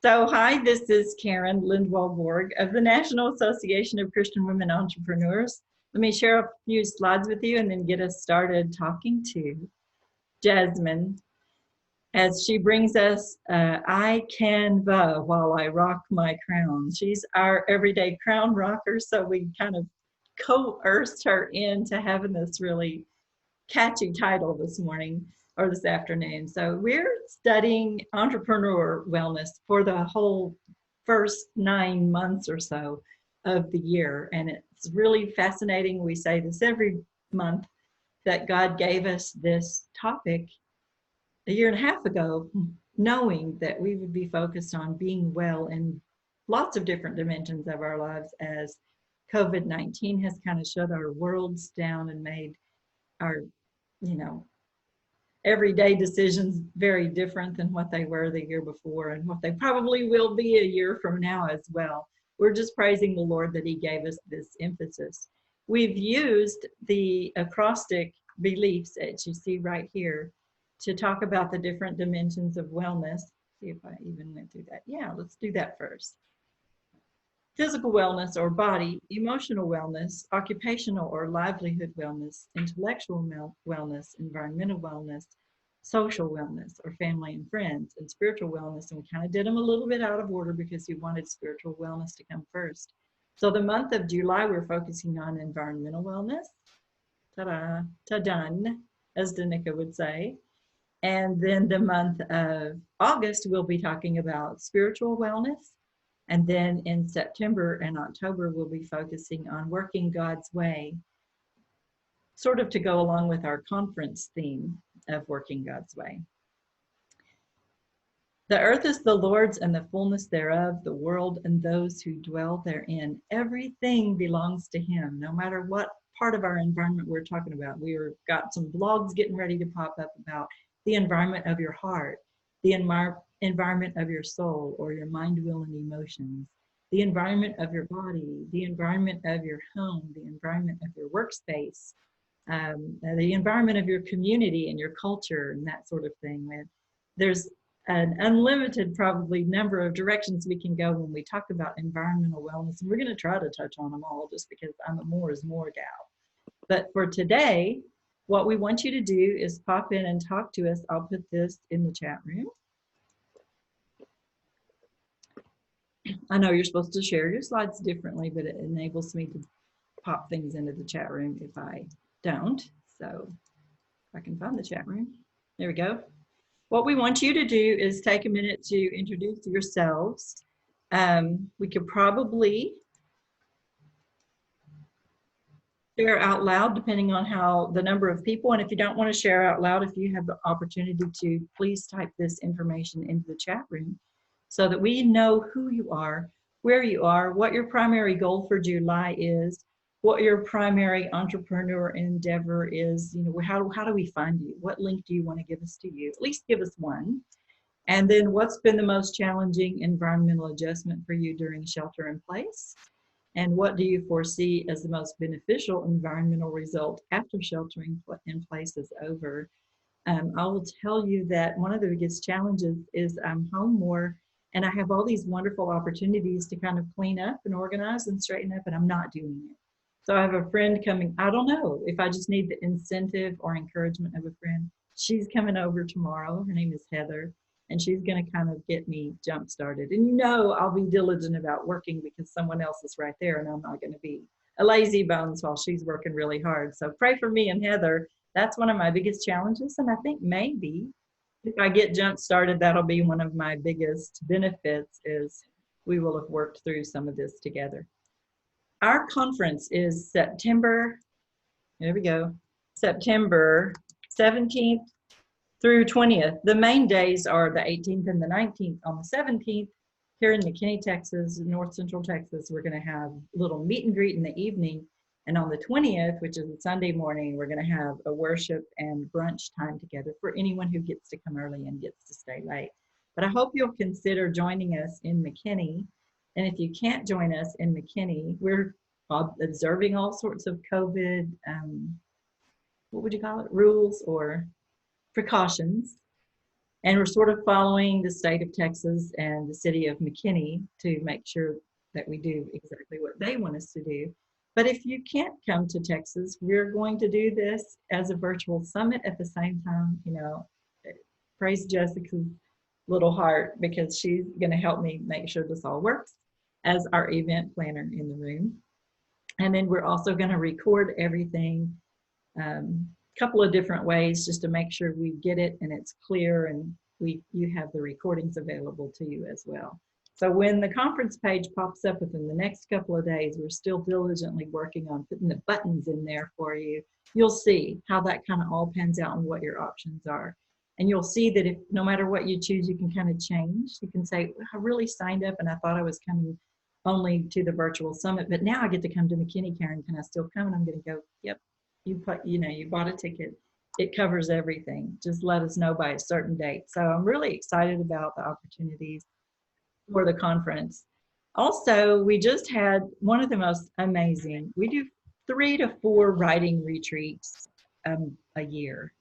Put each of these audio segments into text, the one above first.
So, hi, this is Karen Lindwall-Borg of the National Association of Christian Women Entrepreneurs. Let me share a few slides with you and then get us started talking to Jasmine as she brings us I Can Va While I Rock My Crown. She's our everyday crown rocker, so we kind of coerced her into having this really catchy title this morning or this afternoon. So we're studying entrepreneur wellness for the whole first 9 months or so of the year. And it's really fascinating. We say this every month that God gave us this topic a year and a half ago, knowing that we would be focused on being well in lots of different dimensions of our lives as COVID-19 has kind of shut our worlds down and made our everyday decisions very different than what they were the year before and what they probably will be a year from now as well. We're just praising the Lord that He gave us this emphasis. We've used the acrostic beliefs that you see right here to talk about the different dimensions of wellness. See if I even went through that. Yeah, let's do that first. Physical wellness or body, emotional wellness, occupational or livelihood wellness, intellectual wellness, environmental wellness, social wellness or family and friends, and spiritual wellness. And we kind of did them a little bit out of order because we wanted spiritual wellness to come first. So the month of July, we're focusing on environmental wellness, ta-da, ta-done, as Danica would say. And then the month of August, we'll be talking about spiritual wellness. And then in September and October, we'll be focusing on working God's way, sort of to go along with our conference theme of working God's way. The earth is the Lord's and the fullness thereof, the world and those who dwell therein. Everything belongs to Him, no matter what part of our environment we're talking about. We've got some blogs getting ready to pop up about the environment of your heart, the environment of your soul or your mind, will, and emotions, the environment of your body, the environment of your home, the environment of your workspace, the environment of your community and your culture and that sort of thing. There's an unlimited probably number of directions we can go when we talk about environmental wellness, and we're going to try to touch on them all just because I'm a more is more gal. But for today, what we want you to do is pop in and talk to us. I'll put this in the chat room. I know you're supposed to share your slides differently, but it enables me to pop things into the chat room if I don't. So if I can find the chat room. There we go. What we want you to do is take a minute to introduce yourselves. We could probably share out loud depending on how the number of people. And if you don't want to share out loud, if you have the opportunity to, please type this information into the chat room, so that we know who you are, where you are, what your primary goal for July is, what your primary entrepreneur endeavor is. How do we find you? What link do you want to give us to you? At least give us one. And then what's been the most challenging environmental adjustment for you during shelter in place? And what do you foresee as the most beneficial environmental result after sheltering in place is over? I will tell you that one of the biggest challenges is I'm home more, and I have all these wonderful opportunities to kind of clean up and organize and straighten up, and I'm not doing it. So I have a friend coming. I don't know if I just need the incentive or encouragement of a friend. She's coming over tomorrow. Her name is Heather, and she's going to kind of get me jump started. And I'll be diligent about working because someone else is right there, and I'm not going to be a lazy bones while she's working really hard. So pray for me and Heather. That's one of my biggest challenges, and I think maybe if I get jump started, that'll be one of my biggest benefits, is we will have worked through some of this together. Our conference is September 17th through 20th. The main days are the 18th and the 19th. On the 17th, here in McKinney, Texas, North Central Texas, we're going to have a little meet and greet in the evening. And on the 20th, which is a Sunday morning, we're going to have a worship and brunch time together for anyone who gets to come early and gets to stay late. But I hope you'll consider joining us in McKinney. And if you can't join us in McKinney, we're observing all sorts of COVID, what would you call it, rules or precautions. And we're sort of following the state of Texas and the city of McKinney to make sure that we do exactly what they want us to do. But if you can't come to Texas, we're going to do this as a virtual summit at the same time. You know, praise Jessica's little heart, because she's going to help me make sure this all works as our event planner in the room. And then we're also going to record everything couple of different ways just to make sure we get it and it's clear, and you have the recordings available to you as well. So when the conference page pops up within the next couple of days, we're still diligently working on putting the buttons in there for you. You'll see how that kind of all pans out and what your options are. And you'll see that if no matter what you choose, you can kind of change. You can say, I really signed up and I thought I was coming only to the virtual summit, but now I get to come to McKinney. Karen, can I still come? And I'm going to go, yep, you bought a ticket. It covers everything. Just let us know by a certain date. So I'm really excited about the opportunities for the conference. Also, we just had one of the most amazing, we do 3 to 4 writing retreats a year.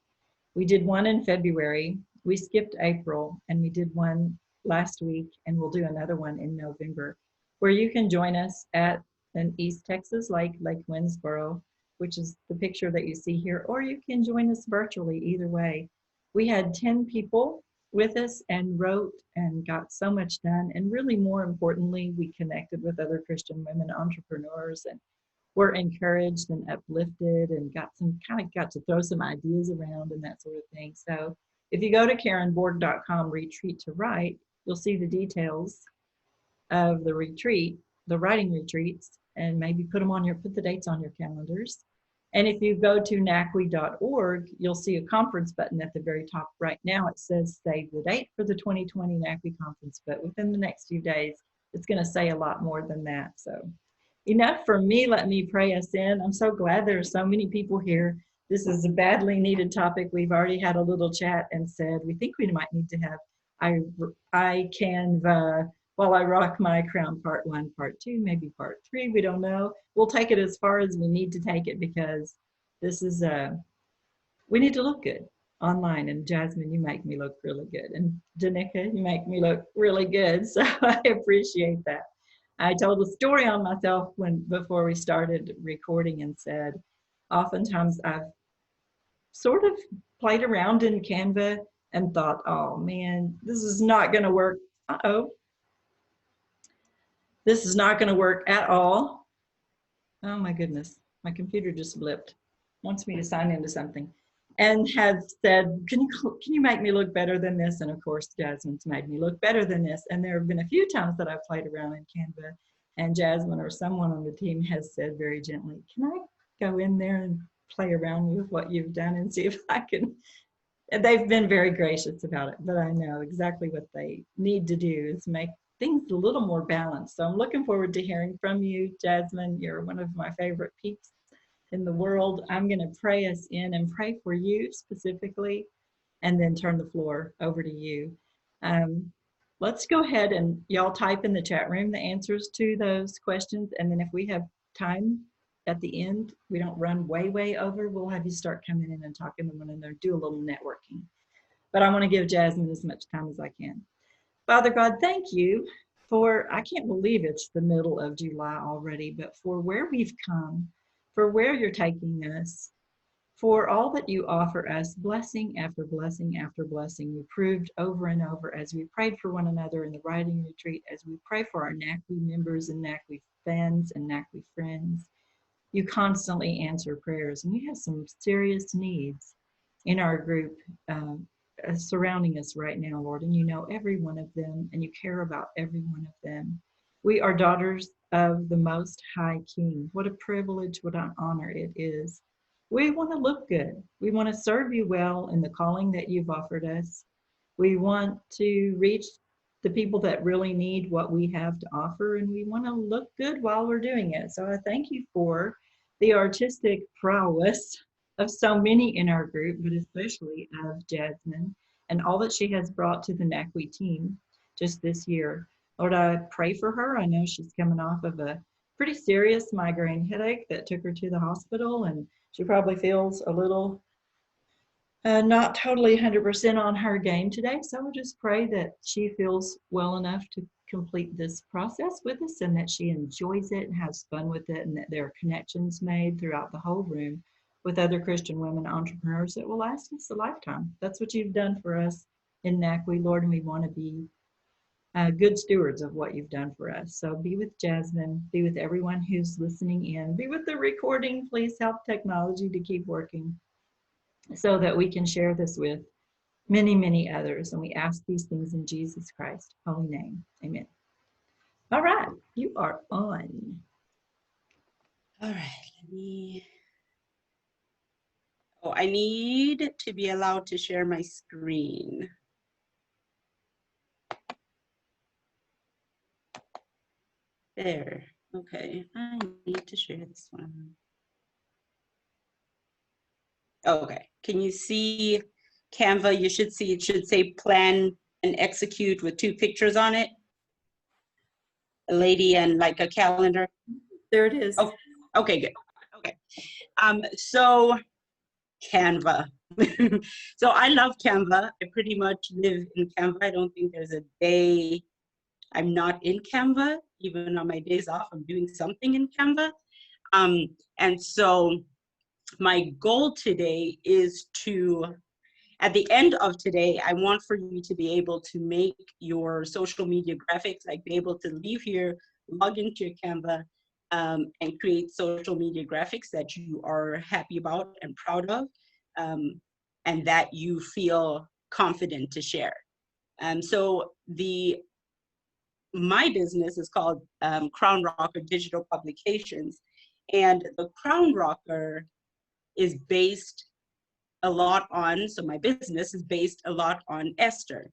We did one in February, we skipped April, and we did one last week, and we'll do another one in November, where you can join us at an East Texas lake, Lake Winsboro, which is the picture that you see here, or you can join us virtually, either way. We had 10 people with us and wrote and got so much done. And really, more importantly, we connected with other Christian women entrepreneurs and were encouraged and uplifted and got to throw some ideas around and that sort of thing. So if you go to KarenBorg.com retreat to write, you'll see the details of the retreat, the writing retreats, and maybe put the dates on your calendars. And if you go to NACWI.org, you'll see a conference button at the very top. Right now it says save the date for the 2020 NACWI conference, but within the next few days, it's going to say a lot more than that. So enough for me. Let me pray us in. I'm so glad there are so many people here. This is a badly needed topic. We've already had a little chat and said we think we might need to have I can while I rock my crown part 1, part 2, maybe part 3, we don't know. We'll take it as far as we need to take it, because this is we need to look good online. And Jasmine, you make me look really good, and Danica, you make me look really good, so I appreciate that. I told a story on myself before we started recording and said, oftentimes I've sort of played around in Canva and thought, oh man, this is not going to work. This is not going to work at all. Oh my goodness, my computer just blipped. Wants me to sign into something. And have said, can you make me look better than this? And of course, Jasmine's made me look better than this. And there have been a few times that I've played around in Canva, and Jasmine or someone on the team has said very gently, can I go in there and play around with what you've done and see if I can? And they've been very gracious about it, but I know exactly what they need to do is make things a little more balanced. So I'm looking forward to hearing from you, Jasmine. You're one of my favorite peeps in the world. I'm going to pray us in and pray for you specifically, and then turn the floor over to you. Let's go ahead and y'all type in the chat room the answers to those questions. And then if we have time at the end, we don't run way over, we'll have you start coming in and talking to one another, do a little networking. But I want to give Jasmine as much time as I can. Father God, thank you for, I can't believe it's the middle of July already, but for where we've come, for where you're taking us, for all that you offer us, blessing after blessing after blessing. You proved over and over as we prayed for one another in the writing retreat, as we pray for our NACWI members and NACWI fans and NACWI friends. You constantly answer prayers, and you have some serious needs in our group surrounding us right now, Lord, and you know every one of them, and you care about every one of them. We are daughters of the Most High King. What a privilege, what an honor it is. We want to look good. We want to serve you well in the calling that you've offered us. We want to reach the people that really need what we have to offer, and we want to look good while we're doing it. So I thank you for the artistic prowess of so many in our group, but especially of Jasmine and all that she has brought to the NACWI team just this year. Lord, I pray for her. I know she's coming off of a pretty serious migraine headache that took her to the hospital, and she probably feels a little not totally 100% on her game today, so we'll just pray that she feels well enough to complete this process with us and that she enjoys it and has fun with it, and that there are connections made throughout the whole room with other Christian women entrepreneurs that will last us a lifetime. That's what you've done for us in NACWE, Lord, and we want to be good stewards of what you've done for us. So be with Jasmine, be with everyone who's listening in, be with the recording. Please help technology to keep working so that we can share this with many, many others. And we ask these things in Jesus Christ's holy name. Amen. All right, you are on. All right, I need to be allowed to share my screen. There, okay, I need to share this one. Okay, can you see Canva? You should see, it should say plan and execute with 2 pictures on it. A lady and like a calendar. There it is. Oh, okay, good. Okay, so Canva. So I love Canva. I pretty much live in Canva. I don't think there's a day I'm not in Canva. Even on my days off, I'm doing something in Canva. And so my goal today is to, at the end of today, I want for you to be able to make your social media graphics, like be able to leave here, log into your Canva, and create social media graphics that you are happy about and proud of, and that you feel confident to share. So my business is called Crown Rocker Digital Publications, and the Crown Rocker is based a lot on, so my business is based a lot on Esther.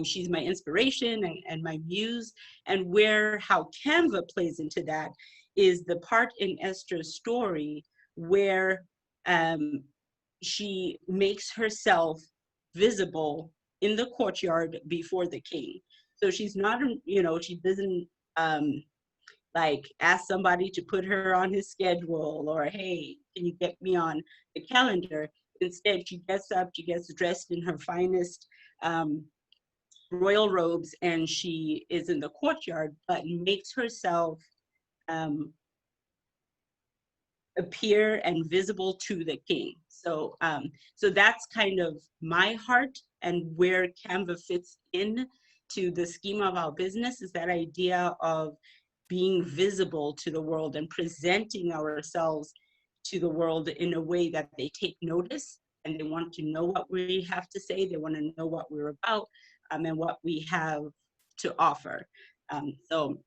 She's my inspiration and my muse, and how Canva plays into that is the part in Esther's story where she makes herself visible in the courtyard before the king. So she's not, she doesn't like ask somebody to put her on his schedule or, hey, can you get me on the calendar? Instead, she gets up, she gets dressed in her finest royal robes, and she is in the courtyard, but makes herself appear and visible to the king. So, so that's kind of my heart, and where Canva fits in to the scheme of our business is that idea of being visible to the world and presenting ourselves to the world in a way that they take notice and they want to know what we have to say. They want to know what we're about, and what we have to offer. So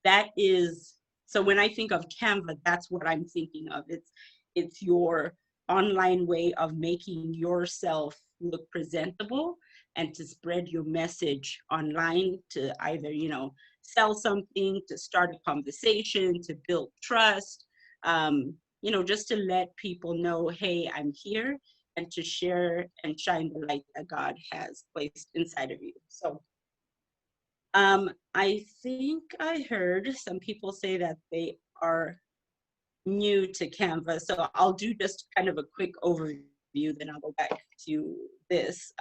that is, so when I think of Canva, that's what I'm thinking of. It's your online way of making yourself look presentable and to spread your message online, to either, sell something, to start a conversation, to build trust, just to let people know, hey, I'm here, and to share and shine the light that God has placed inside of you. So I think I heard some people say that they are new to Canva. So I'll do just kind of a quick overview, then I'll go back to this,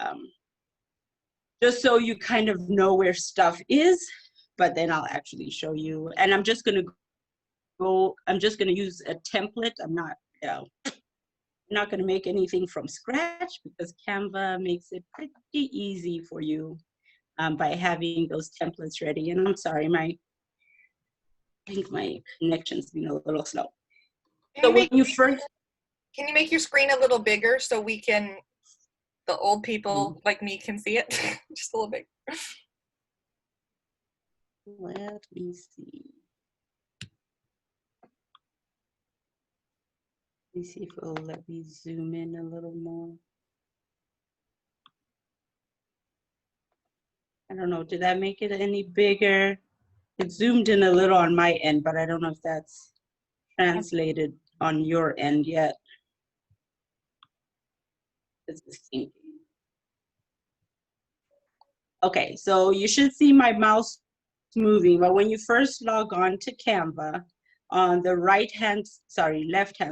just so you kind of know where stuff is, but then I'll actually show you. And I'm just going to use a template. I'm not going to make anything from scratch, because Canva makes it pretty easy for you by having those templates ready. And I'm sorry, I think my connection's been a little slow. So when you first, can you make your screen a little bigger so the old people like me can see it? Just a little bit. Let me see. Let me see if it'll let me zoom in a little more. I don't know, did that make it any bigger? It zoomed in a little on my end, but I don't know if that's translated on your end yet. Okay, so you should see my mouse moving, but when you first log on to Canva, on the left-hand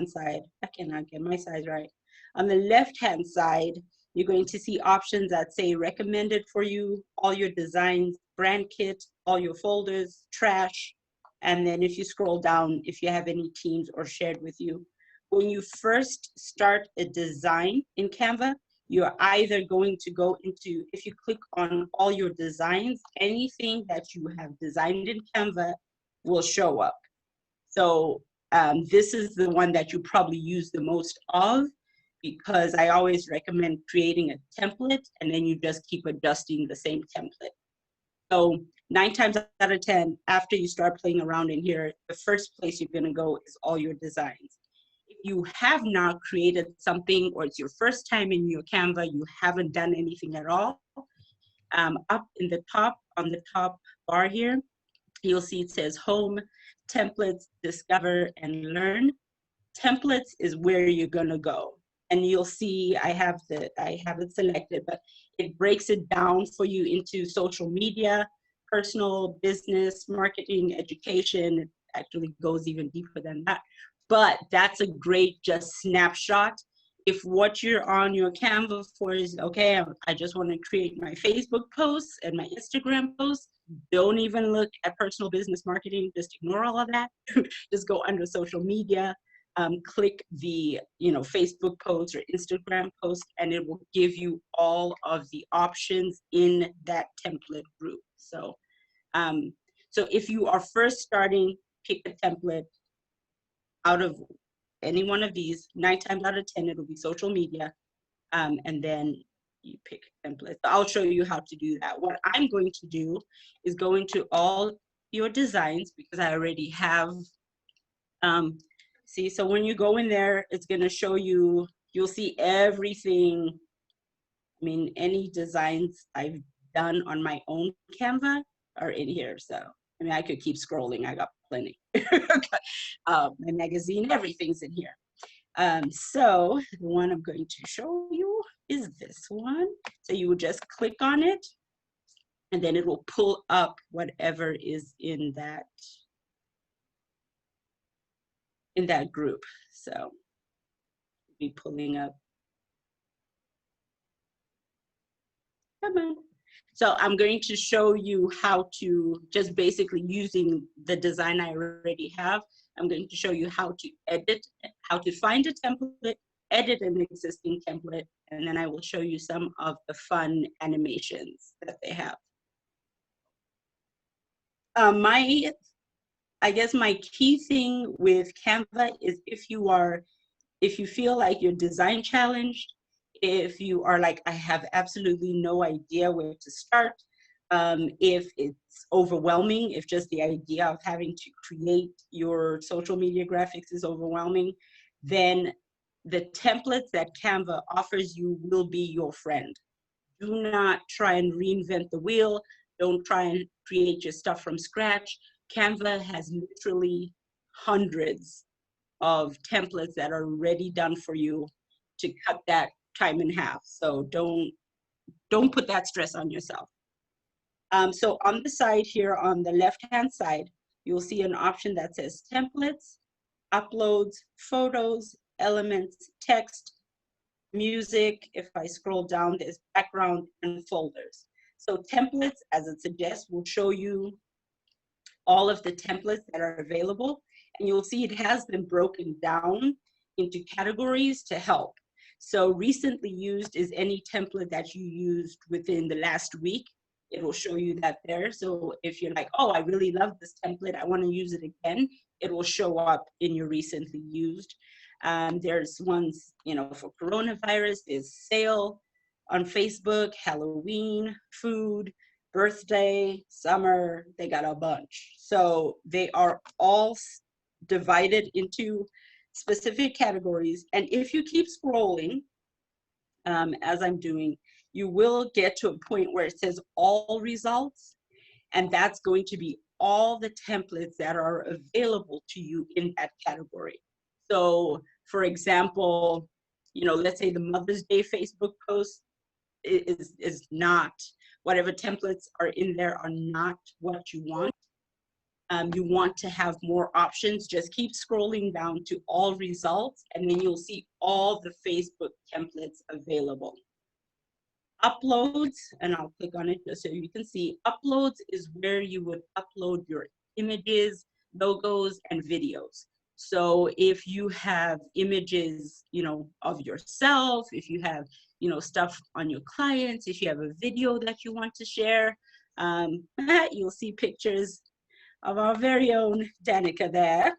side, I cannot get my size right. On the left-hand side, you're going to see options that say recommended for you, all your designs, brand kit, all your folders, trash. And then if you scroll down, if you have any teams or shared with you. When you first start a design in Canva, you're either going to go into, if you click on all your designs, anything that you have designed in Canva will show up. So this is the one that you probably use the most of, because I always recommend creating a template and then you just keep adjusting the same template. So 9 times out of 10, after you start playing around in here, the first place you're gonna go is all your designs. If you have not created something, or it's your first time in your Canva, you haven't done anything at all, up in the top, on the top bar here, you'll see it says Home, Templates, Discover, and Learn. Templates is where you're gonna go. And you'll see I have it selected, but it breaks it down for you into social media, personal, business, marketing, education. It actually goes even deeper than that. But that's a great just snapshot. If what you're on your Canva for is, okay, I just want to create my Facebook posts and my Instagram posts, don't even look at personal business marketing, just ignore all of that. Just go under social media, click the Facebook post or Instagram post, and it will give you all of the options in that template group. So, so if you are first starting, pick a template out of any one of these. 9 times out of 10, it'll be social media, and then you pick templates. I'll show you how to do that. What I'm going to do is go into all your designs, because I already have, see, so when you go in there, it's gonna show you, you'll see everything. I mean, any designs I've done on my own Canva are in here. So, I mean, I could keep scrolling, I got plenty. My magazine, everything's in here. So the one I'm going to show you is this one. So you would just click on it, and then it will pull up whatever is in that group. So be pulling up. Come on. So I'm going to show you how to, just basically using the design I already have, I'm going to show you how to edit, how to find a template, edit an existing template, and then I will show you some of the fun animations that they have. I guess my key thing with Canva is if you feel like you're design challenged, if you are like, I have absolutely no idea where to start, if it's overwhelming, if just the idea of having to create your social media graphics is overwhelming, then the templates that Canva offers you will be your friend. Do not try and reinvent the wheel. Don't try and create your stuff from scratch. Canva has literally hundreds of templates that are already done for you to cut that time in half. So don't put that stress on yourself. So on the side here, on the left-hand side, you'll see an option that says templates, uploads, photos, elements, text, music. If I scroll down, there's background and folders. So templates, as it suggests, will show you all of the templates that are available. And you'll see it has them broken down into categories to help. So recently used is any template that you used within the last week. It will show you that there. So if you're like, oh, I really love this template, I want to use it again, it will show up in your recently used. There's ones, for coronavirus, there's sale on Facebook, Halloween, food, birthday, summer, they got a bunch. So they are all divided into specific categories. And if you keep scrolling, as I'm doing, you will get to a point where it says all results, and that's going to be all the templates that are available to you in that category. So for example, let's say the Mother's Day Facebook post is not, whatever templates are in there are not what you want. you want to have more options, just keep scrolling down to all results, and then you'll see all the Facebook templates available. Uploads, and I'll click on it just so you can see. Uploads is where you would upload your images, logos, and videos. So if you have images, you know, of yourself, if you have, you know, stuff on your clients, if you have a video that you want to share, you'll see pictures of our very own Danica there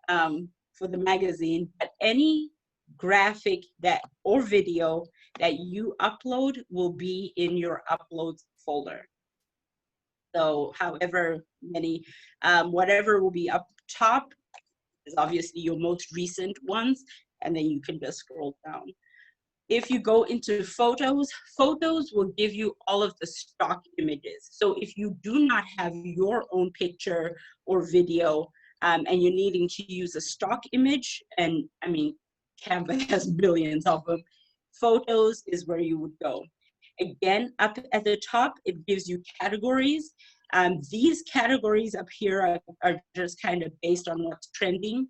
for the magazine. But any graphic that or video that you upload will be in your uploads folder. So however many, whatever will be up top is obviously your most recent ones, and then you can just scroll down. If you go into photos, photos will give you all of the stock images. So if you do not have your own picture or video, and you're needing to use a stock image, and I mean, Canva has billions of them, photos is where you would go. Again, up at the top, it gives you categories. These categories up here are just kind of based on what's trending.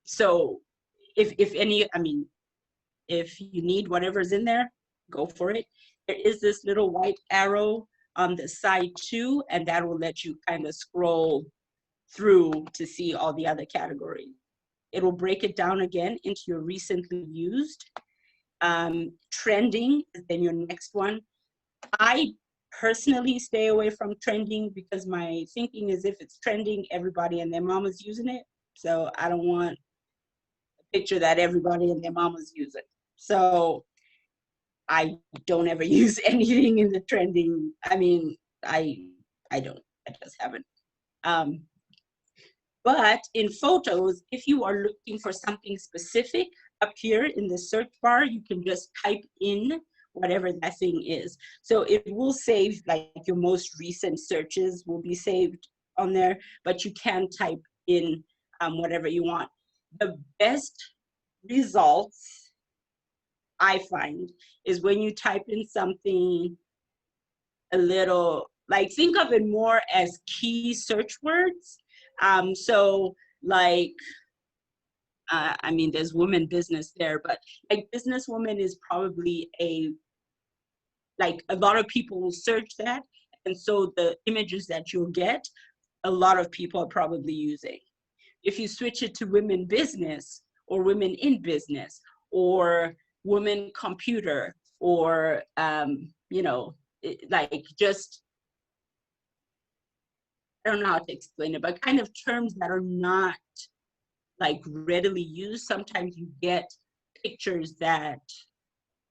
So if any, I mean, if you need whatever's in there, go for it. There is this little white arrow on the side too, and that will let you kind of scroll through to see all the other categories. It will break it down again into your recently used. Trending is then your next one. I personally stay away from trending because my thinking is if it's trending, everybody and their mama's using it. So I don't want a picture that everybody and their mama's using. So I don't ever use anything in the trending. I mean, I just haven't. But in photos, if you are looking for something specific, up here in the search bar, you can just type in whatever that thing is. So it will save, like your most recent searches will be saved on there, but you can type in whatever you want. The best results I find is when you type in something a little, like think of it more as key search words. So like, I mean, there's woman business there, but like businesswoman is probably like a lot of people will search that. And so the images that you'll get, a lot of people are probably using. If you switch it to women business or women in business or women computer or, you know, like just, I don't know how to explain it, but kind of terms that are not like readily used. Sometimes you get pictures that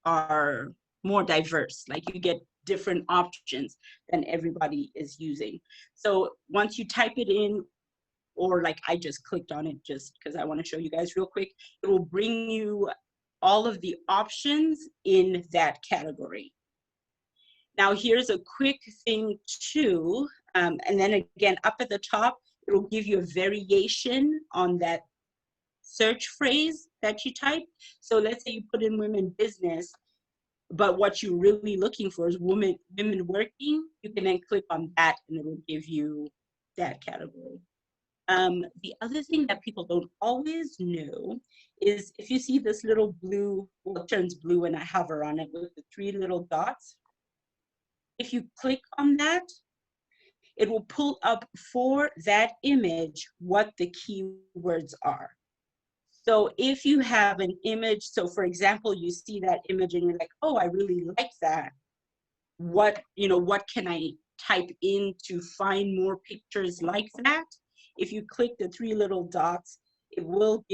are more diverse, like you get different options than everybody is using. So once you type it in, or like I just clicked on it just because I want to show you guys real quick, it will bring you all of the options in that category. Now here's a quick thing too, and then again up at the top, it will give you a variation on that search phrase that you type. So let's say you put in women business, but what you're really looking for is women working. You can then click on that and it will give you that category. The other thing that people don't always know is if you see this little blue, well, it turns blue when I hover on it with the 3 little dots. If you click on that, it will pull up for that image what the keywords are. So if you have an image, so for example, you see that image and you're like, oh, I really like that. What can I type in to find more pictures like that? If you click the 3 little dots, it will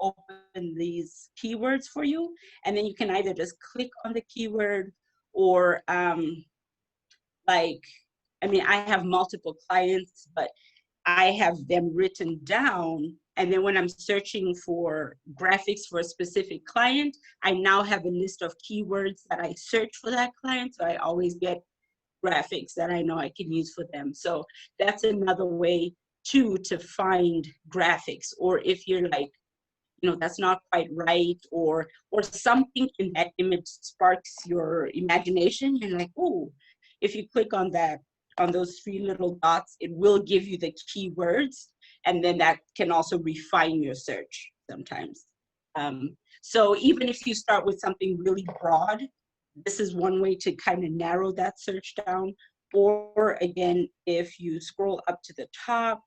open these keywords for you. And then you can either just click on the keyword or like, I mean, I have multiple clients, but I have them written down. And then when I'm searching for graphics for a specific client, I now have a list of keywords that I search for that client. So I always get graphics that I know I can use for them. So that's another way too to find graphics. Or if you're like, you know, that's not quite right, or something in that image sparks your imagination, you're like, oh, if you click on that on those 3 little dots, it will give you the keywords, and then that can also refine your search sometimes. So even if you start with something really broad, this is one way to kind of narrow that search down. Or again, if you scroll up to the top,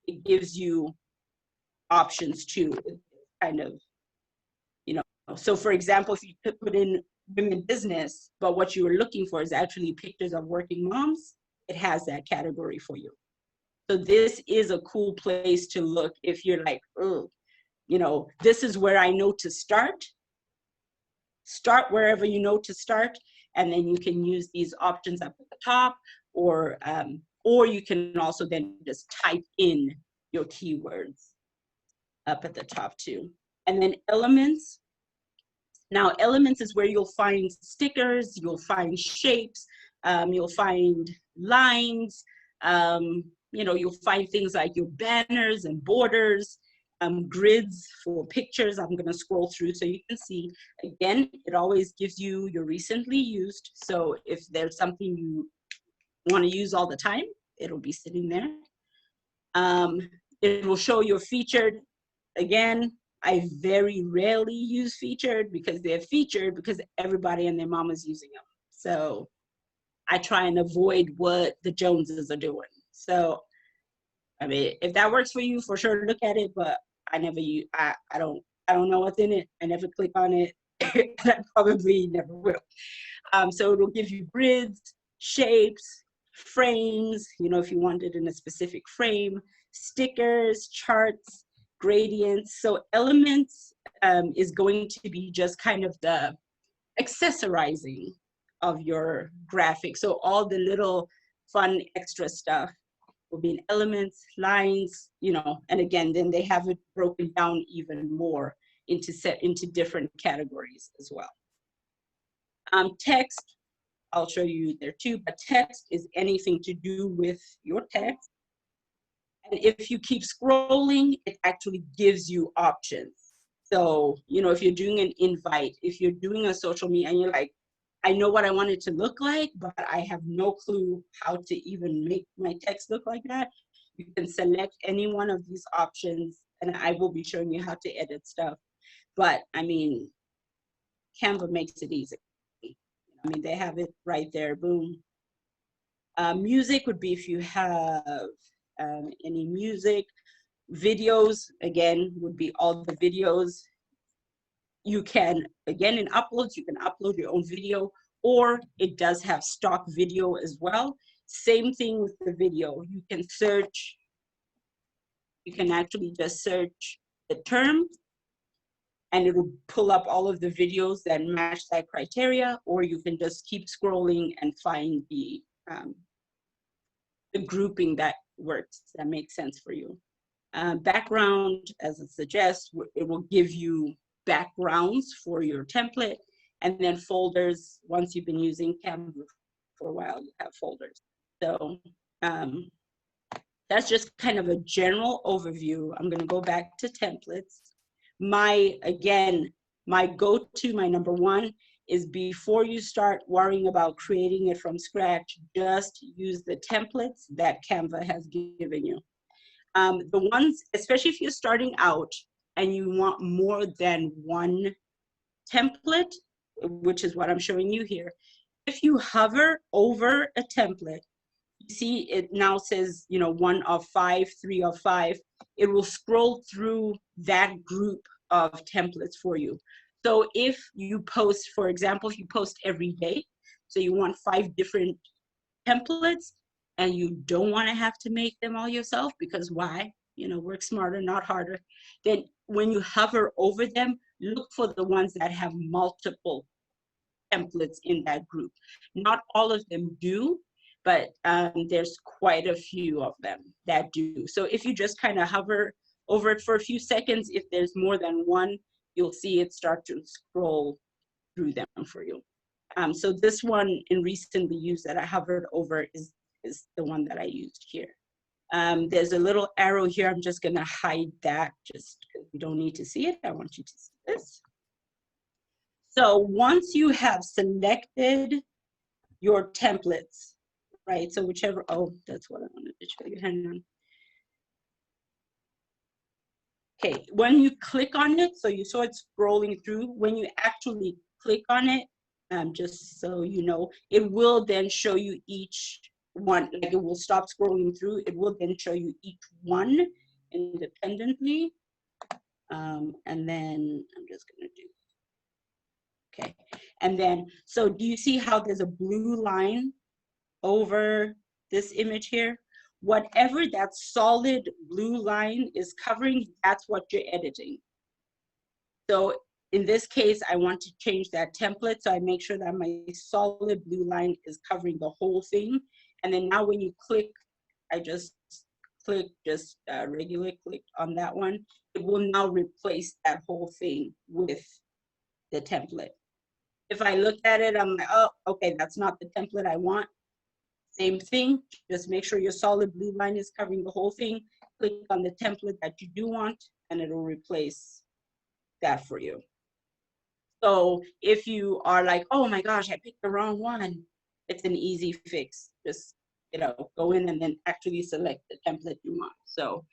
it gives you options too. It's kind of, you know, so for example, if you could put in women business, but what you were looking for is actually pictures of working moms, it has that category for you. So this is a cool place to look if you're like, oh, you know, this is where I know to start. Start wherever you know to start, and then you can use these options up at the top, or you can also then just type in your keywords up at the top too. And then elements. Now, elements is where you'll find stickers, you'll find shapes, you'll find lines, you know, you'll find things like your banners and borders, grids for pictures. I'm going to scroll through so you can see. Again, it always gives you your recently used. So if there's something you want to use all the time, it'll be sitting there. It will show your featured. Again, I very rarely use featured because they're featured because everybody and their mom is using them. So I try and avoid what the Joneses are doing. So, I mean, if that works for you, for sure, look at it. But I never use. I don't know what's in it. I never click on it. And I probably never will. So it'll give you grids, shapes, frames. You know, if you want it in a specific frame, stickers, charts, gradients. So elements is going to be just kind of the accessorizing of your graphic. So all the little fun extra stuff will be in elements, lines, you know, and again, then they have it broken down even more into different categories as well. Text, I'll show you there too, but text is anything to do with your text. And if you keep scrolling, it actually gives you options. So, you know, if you're doing an invite, if you're doing a social media and you're like, I know what I want it to look like, but I have no clue how to even make my text look like that, you can select any one of these options and I will be showing you how to edit stuff. But I mean, Canva makes it easy. I mean, they have it right there, boom. Music would be if you have any music. Videos, again, would be all the videos. You can, again, in uploads, you can upload your own video, or it does have stock video as well. Same thing with the video. You can search, you can actually just search the term, and it'll pull up all of the videos that match that criteria, or you can just keep scrolling and find the grouping that works, that makes sense for you. Background, as it suggests, it will give you backgrounds for your template, and then folders. Once you've been using Canva for a while, you have folders. So that's just kind of a general overview. I'm going to go back to templates. Again, my go-to, my number one, is before you start worrying about creating it from scratch, just use the templates that Canva has given you. The ones, especially if you're starting out and you want more than one template, which is what I'm showing you here, if you hover over a template, you see it now says, you know, 1 of 5, 3 of 5, it will scroll through that group of templates for you. So if you post, for example, if you post every day, so you want 5 different templates, and you don't want to have to make them all yourself, because why? You know, work smarter, not harder. Then when you hover over them, look for the ones that have multiple templates in that group. Not all of them do, but there's quite a few of them that do. So if you just kind of hover over it for a few seconds, if there's more than one, you'll see it start to scroll through them for you. So this one in recently used that I hovered over is the one that I used here. There's a little arrow here. I'm just gonna hide that just because you don't need to see it. I want you to see this. So once you have selected your templates, right? So whichever, oh, that's what I wanted to show you. Hang on. Okay, when you click on it, so you saw it scrolling through, when you actually click on it, just so you know, it will then show you each one, like it will stop scrolling through, it will then show you each one independently. And then I'm just gonna do, okay. And then, so do you see how there's a blue line over this image here? Whatever that solid blue line is covering, that's what you're editing. So in this case, I want to change that template. So I make sure that my solid blue line is covering the whole thing. And then now when you click, I just click, regular click on that one. It will now replace that whole thing with the template. If I look at it, I'm like, oh, okay, that's not the template I want. Same thing, just make sure your solid blue line is covering the whole thing. Click on the template that you do want, and it'll replace that for you. So if you are like, oh my gosh, I picked the wrong one, it's an easy fix. Just, you know, go in and then actually select the template you want. So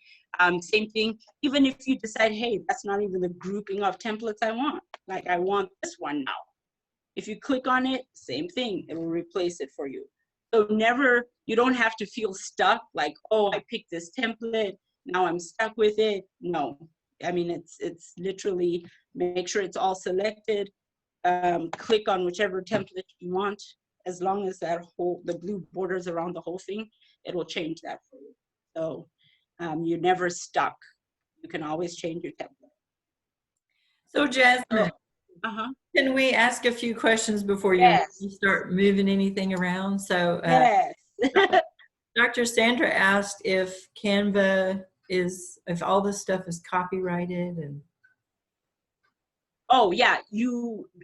same thing, even if you decide, hey, that's not even the grouping of templates I want. Like I want this one now. If you click on it, same thing, it will replace it for you. So never, you don't have to feel stuck like, oh, I picked this template, now I'm stuck with it. No, I mean, it's literally make sure it's all selected, click on whichever template you want. As long as that the blue borders around the whole thing, it will change that for you. So you're never stuck. You can always change your template. So Jasmine, Uh-huh. can we ask a few questions before you start moving anything around? So Yes. Dr. Sandra asked if Canva if all this stuff is copyrighted and. Oh yeah,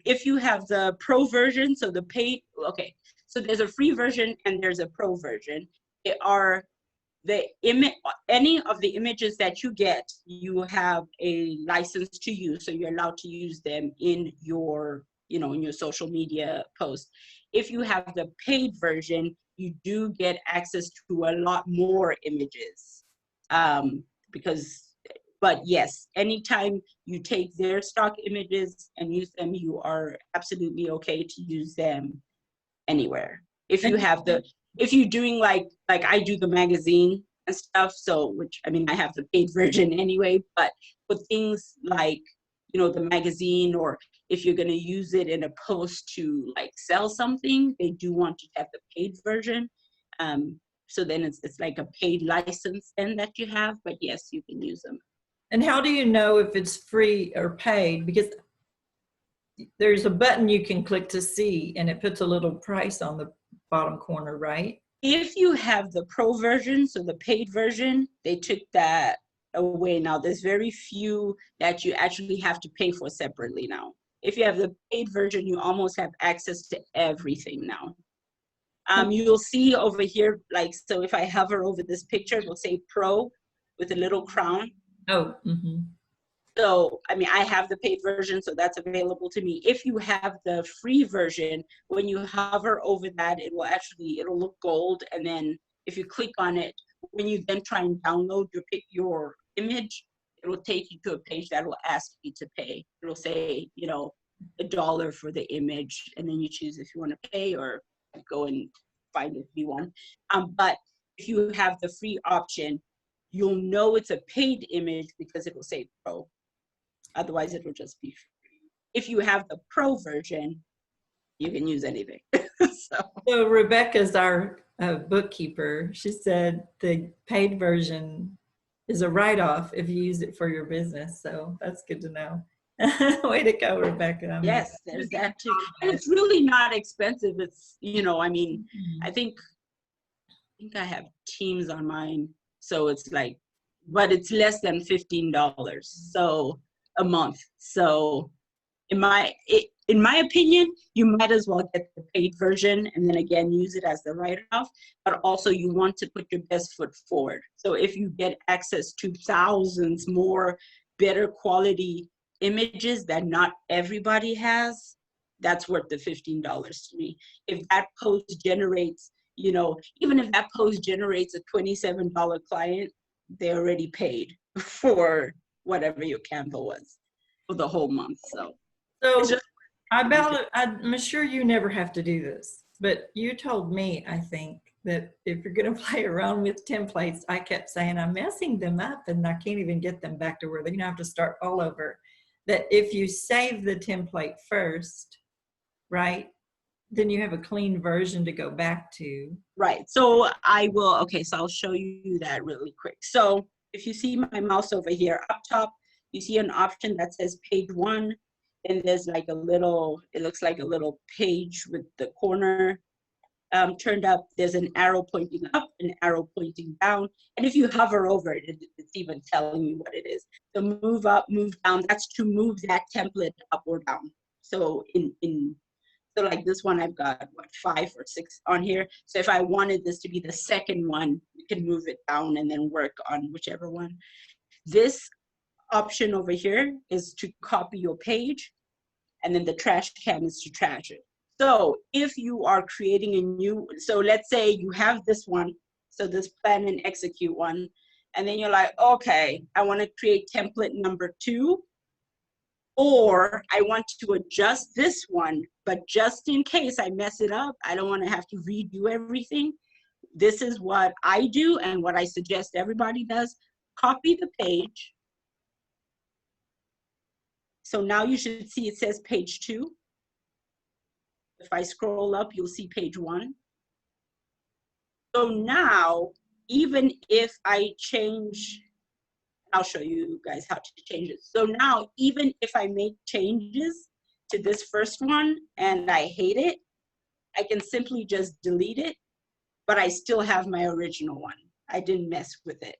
if you have the pro version, so the paid, okay, so there's a free version and there's a pro version. They are any of the images that you get, you have a license to use, so you're allowed to use them in your, in your social media posts. If you have the paid version, you do get access to a lot more images, but yes, anytime you take their stock images and use them, you are absolutely okay to use them anywhere. If you have if you're doing like I do the magazine and stuff, so which I mean I have the paid version anyway, but for things like the magazine, or if you're going to use it in a post to like sell something, they do want you to have the paid version. So then it's like a paid license then that you have, but yes, you can use them. And how do you know if it's free or paid? Because there's a button you can click to see, and it puts a little price on the bottom corner, right? If you have the pro version, so the paid version, they took that away now. There's very few that you actually have to pay for separately now. If you have the paid version, you almost have access to everything now. You'll see over here, like, so if I hover over this picture, it will say pro with a little crown. Oh, mm-hmm. So, I mean, I have the paid version, so that's available to me. If you have the free version, when you hover over that, it'll look gold. And then if you click on it, when you then try and download your image, it will take you to a page that will ask you to pay. It'll say, $1 for the image, and then you choose if you want to pay or go and find it if you want. But if you have the free option, you'll know it's a paid image because it will say pro. Otherwise, it will just be free. If you have the pro version, you can use anything. So Rebecca's our bookkeeper. She said the paid version is a write-off if you use it for your business. So that's good to know. Way to go, Rebecca. Yes, there's that too. And it's really not expensive. It's, I mean, I think I have Teams on mine. So it's like, but it's less than $15. So a month. So in my opinion, you might as well get the paid version and then again use it as the write-off, but also you want to put your best foot forward. So if you get access to thousands more better quality images that not everybody has, that's worth the $15 to me. If that post generates you know, even if that post generates a $27 client, they already paid for whatever your Canva was for the whole month. So it's So just, I'm sure you never have to do this, but you told me, I think, that if you're going to play around with templates, I kept saying I'm messing them up and I can't even get them back to where they're going to have to start all over. That if you save the template first, right, then you have a clean version to go back to. right. So I will, okay, so I'll show you that really quick. So if you see my mouse over here up top, you see an option that says page 1. And there's like a little, it looks like a little page with the corner turned up. There's an arrow pointing up, an arrow pointing down. And if you hover over it, it's even telling you what it is. So move up, move down, that's to move that template up or down. So so like this one, I've got what, 5 or 6 on here. So if I wanted this to be the second one, you can move it down and then work on whichever one. This option over here is to copy your page, and then the trash can is to trash it. So if you are creating a new, so let's say you have this one, so this plan and execute one, and then you're like, okay, I want to create template number 2, or I want to adjust this one, but just in case I mess it up, I don't want to have to redo everything. This is what I do and what I suggest everybody does. Copy the page. So now you should see it says page 2. If I scroll up, you'll see page 1. So now, even if I change, I'll show you guys how to change it. So now, even if I make changes to this first one and I hate it, I can simply just delete it, but I still have my original one. I didn't mess with it.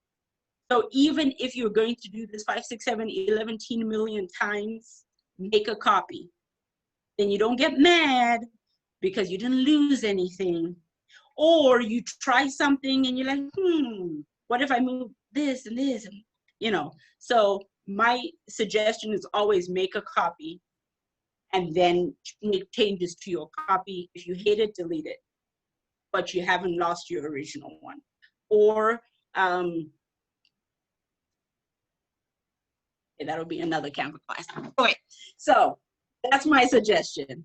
So even if you're going to do this 5, 6, 7, 11 million times, make a copy. Then you don't get mad because you didn't lose anything. Or you try something and you're like, what if I move this and this? And, you know, so my suggestion is always make a copy and then make changes to your copy. If you hate it, delete it. But you haven't lost your original one. Or that'll be another Canva class. Okay, so that's my suggestion.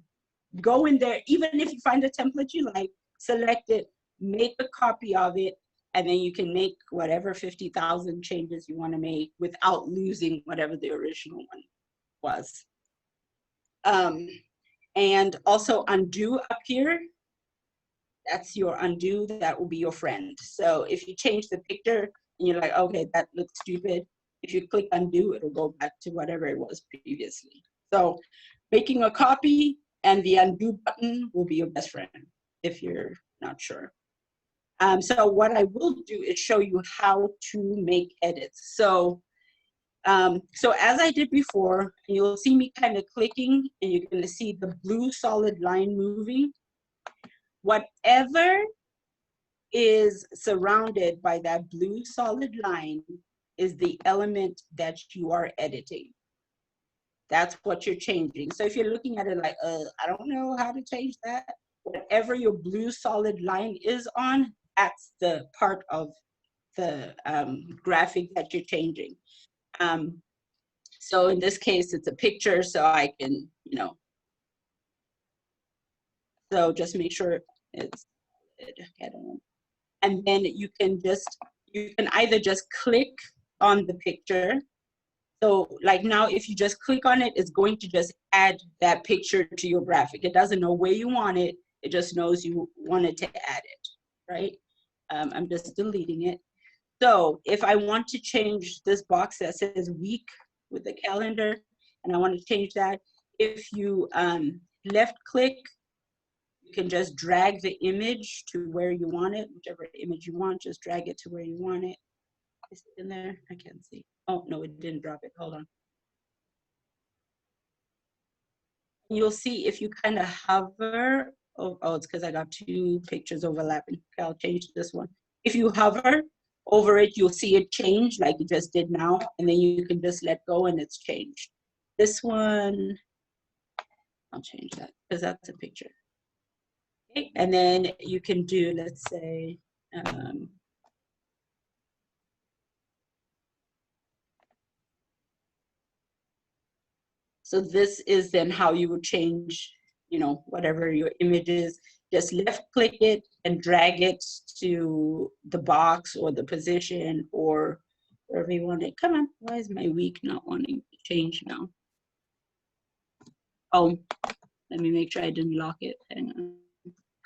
Go in there, even if you find a template you like, select it, make a copy of it, and then you can make whatever 50,000 changes you want to make without losing whatever the original one was. And also undo up here, that's your undo, that will be your friend. So if you change the picture and you're like, okay, that looks stupid, if you click undo, it'll go back to whatever it was previously. So making a copy and the undo button will be your best friend if you're not sure. So what I will do is show you how to make edits. So as I did before, you'll see me kind of clicking and you're gonna see the blue solid line moving. Whatever is surrounded by that blue solid line is the element that you are editing. That's what you're changing. So if you're looking at it like, I don't know how to change that, whatever your blue solid line is on, that's the part of the graphic that you're changing. So in this case, it's a picture, so I can, you know, so just make sure it's, and then you can either just click on the picture. So like now, if you just click on it, it's going to just add that picture to your graphic. It doesn't know where you want it. It just knows you wanted to add it, right? I'm just deleting it. So if I want to change this box that says week with the calendar, and I want to change that, if you left click, you can just drag the image to where you want it, whichever image you want, just drag it to where you want it. Is it in there? I can't see. Oh, no, it didn't drop it. Hold on. You'll see if you kind of hover, oh, it's because I got 2 pictures overlapping. Okay, I'll change this one. If you hover over it, you'll see it change like you just did now, and then you can just let go and it's changed. This one, I'll change that because that's a picture. Okay, and then you can do, let's say, so this is then how you would change, you know, whatever your image is. Just left click it and drag it to the box or the position or wherever you want it. Come on, why is my week not wanting to change now? Oh, let me make sure I didn't lock it. Hang on.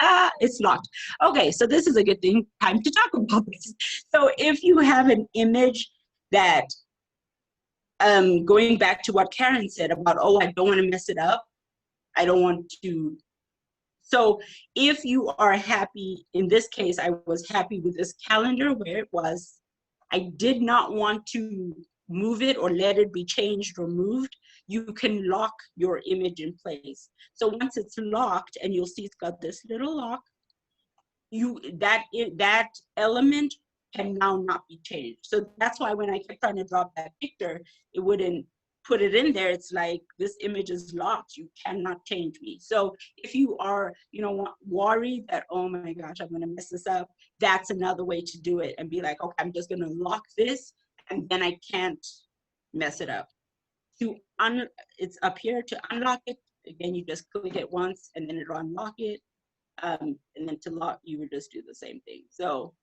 Ah, it's locked. Okay, so this is a good thing. Time to talk about this. So if you have an image that, going back to what Karen said about, oh, I don't want to mess it up. I don't want to. So if you are happy, in this case, I was happy with this calendar where it was. I did not want to move it or let it be changed or moved. You can lock your image in place. So once it's locked, and you'll see it's got this little lock, that element can now not be changed. So that's why when I kept trying to drop that picture, it wouldn't put it in there. It's like, this image is locked. You cannot change me. So if you are, you know, worried that, oh my gosh, I'm going to mess this up, that's another way to do it and be like, okay, I'm just going to lock this and then I can't mess it up. It's up here to unlock it. Again, you just click it once and then it'll unlock it. And then to lock, you would just do the same thing. So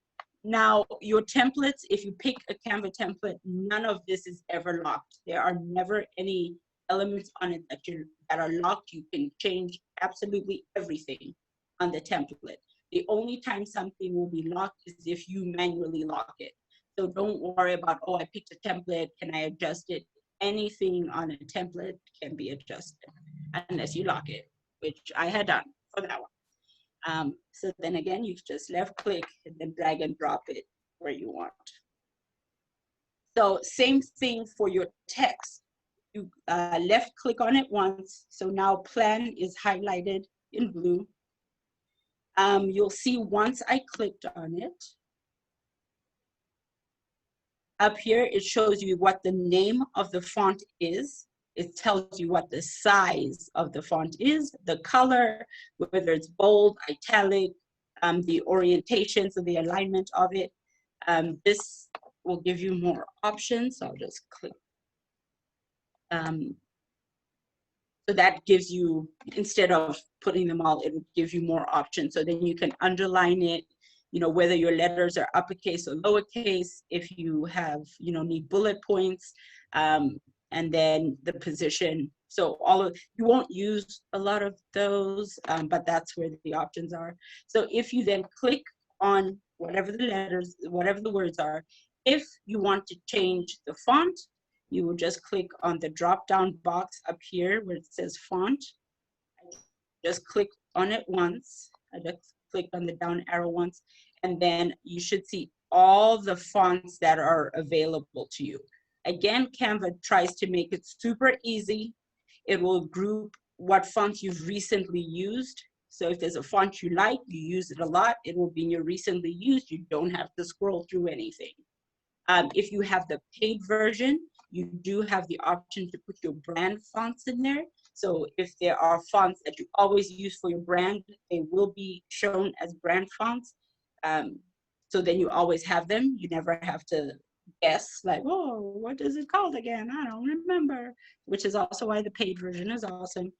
now your templates, if you pick a Canva template, none of this is ever locked. There are never any elements on it that are locked. You can change absolutely everything on the template. The only time something will be locked is if you manually lock it. So don't worry about, oh, I picked a template, can I adjust it? Anything on a template can be adjusted unless you lock it, which I had done for that one. So then again, you just left click and then drag and drop it where you want. So same thing for your text. You left click on it once. So now plan is highlighted in blue. You'll see once I clicked on it, up here, it shows you what the name of the font is. It tells you what the size of the font is, the color, whether it's bold, italic, the orientation, so the alignment of it. This will give you more options. So I'll just click. So that gives you, instead of putting them all, it will give you more options. So then you can underline it, you know, whether your letters are uppercase or lowercase, if you have, you know, need bullet points, and then the position. So you won't use a lot of those, but that's where the options are. So if you then click on whatever the letters, whatever the words are, if you want to change the font, you will just click on the drop-down box up here where it says font. Just click on it once. I just clicked on the down arrow once, and then you should see all the fonts that are available to you. Again, Canva tries to make it super easy. It will group what fonts you've recently used. So if there's a font you like, you use it a lot, it will be in your recently used. You don't have to scroll through anything. If you have the paid version, you do have the option to put your brand fonts in there. So if there are fonts that you always use for your brand, they will be shown as brand fonts. So then you always have them. You never have to guess, like, oh, what is it called again? I don't remember, which is also why the paid version is awesome.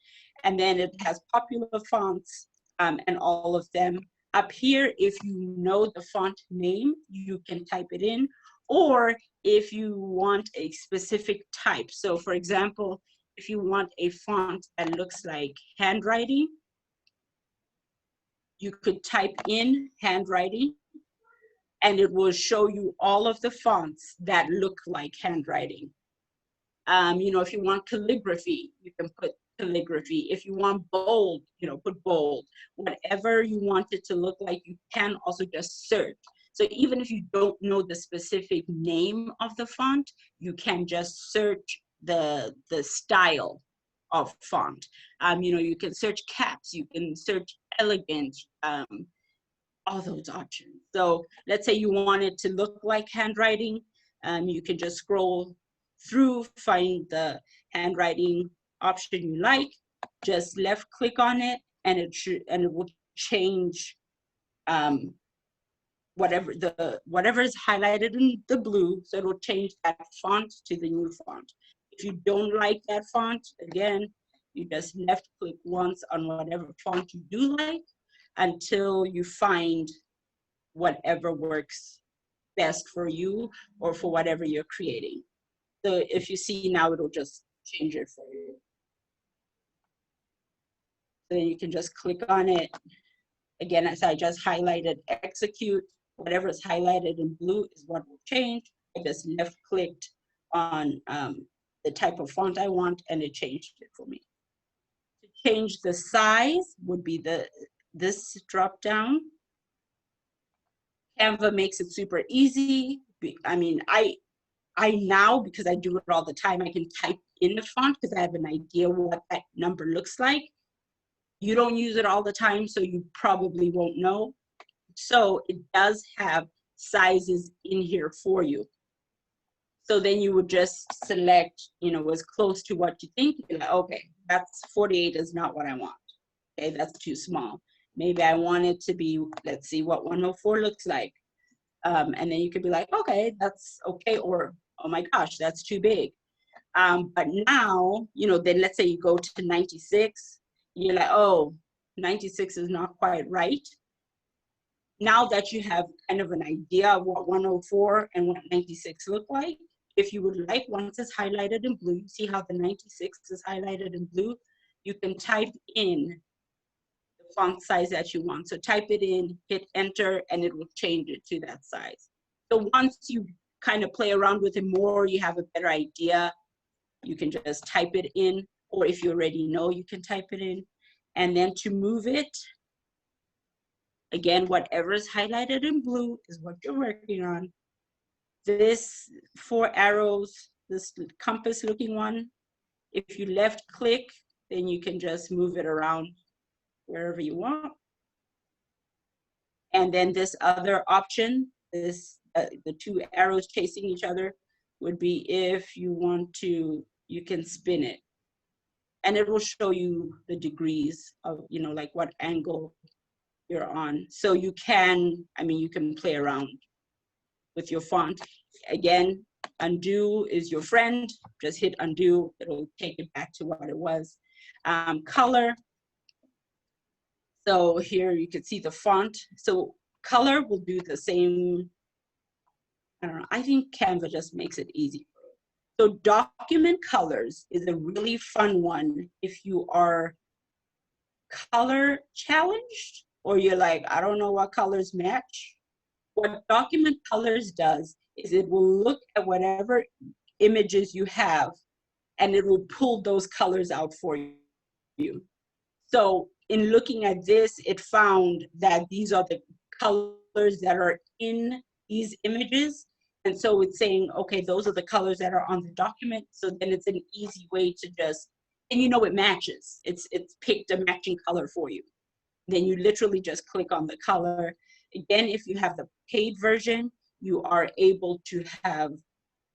And then it has popular fonts and all of them. Up here, if you know the font name, you can type it in. Or if you want a specific type. So for example, if you want a font that looks like handwriting, you could type in handwriting and it will show you all of the fonts that look like handwriting. You know, if you want calligraphy, you can put calligraphy. If you want bold, you know, put bold. Whatever you want it to look like, you can also just search. So even if you don't know the specific name of the font, you can just search the style of font. You know, you can search caps, you can search elegant, all those options. So let's say you want it to look like handwriting, you can just scroll through, find the handwriting option you like, just left click on it, and it will change whatever is highlighted in the blue, so it'll change that font to the new font. If you don't like that font, again, you just left click once on whatever font you do like until you find whatever works best for you or for whatever you're creating. So if you see now, it'll just change it for you. So you can just click on it. Again, as I just highlighted, execute. Whatever is highlighted in blue is what will change. I just left clicked on the type of font I want and it changed it for me. To change the size would be this drop down. Canva makes it super easy. I mean, I now, because I do it all the time, I can type in the font because I have an idea what that number looks like. You don't use it all the time, so you probably won't know. So it does have sizes in here for you. So then you would just select, you know, as close to what you think. You're like, okay, that's 48 is not what I want. Okay, that's too small. Maybe I want it to be, let's see what 104 looks like. And then you could be like, okay, that's okay. Or, oh my gosh, that's too big. But now, you know, then let's say you go to 96. You're like, oh, 96 is not quite right. Now that you have kind of an idea of what 104 and what 96 look like, if you would like, once it's highlighted in blue, see how the 96 is highlighted in blue, you can type in the font size that you want. So type it in, hit enter, and it will change it to that size. So once you kind of play around with it more, you have a better idea, you can just type it in, or if you already know, you can type it in. And then to move it, again, whatever is highlighted in blue is what you're working on. This 4 arrows, this compass looking one, if you left click, then you can just move it around wherever you want. And then this other option, this the 2 arrows chasing each other, would be if you want to, you can spin it. And it will show you the degrees of, you know, like what angle you're on. So you can, I mean, you can play around with your font. Again, undo is your friend. Just hit undo. It'll take it back to what it was. Color. So here you can see the font. So color will do the same. I don't know. I think Canva just makes it easy. So document colors is a really fun one if you are color challenged or you're like, I don't know what colors match. What document colors does is it will look at whatever images you have and it will pull those colors out for you. So in looking at this, it found that these are the colors that are in these images. And so it's saying, okay, those are the colors that are on the document. So then it's an easy way to just, and you know it matches. It's picked a matching color for you. Then you literally just click on the color. Again, if you have the paid version, you are able to have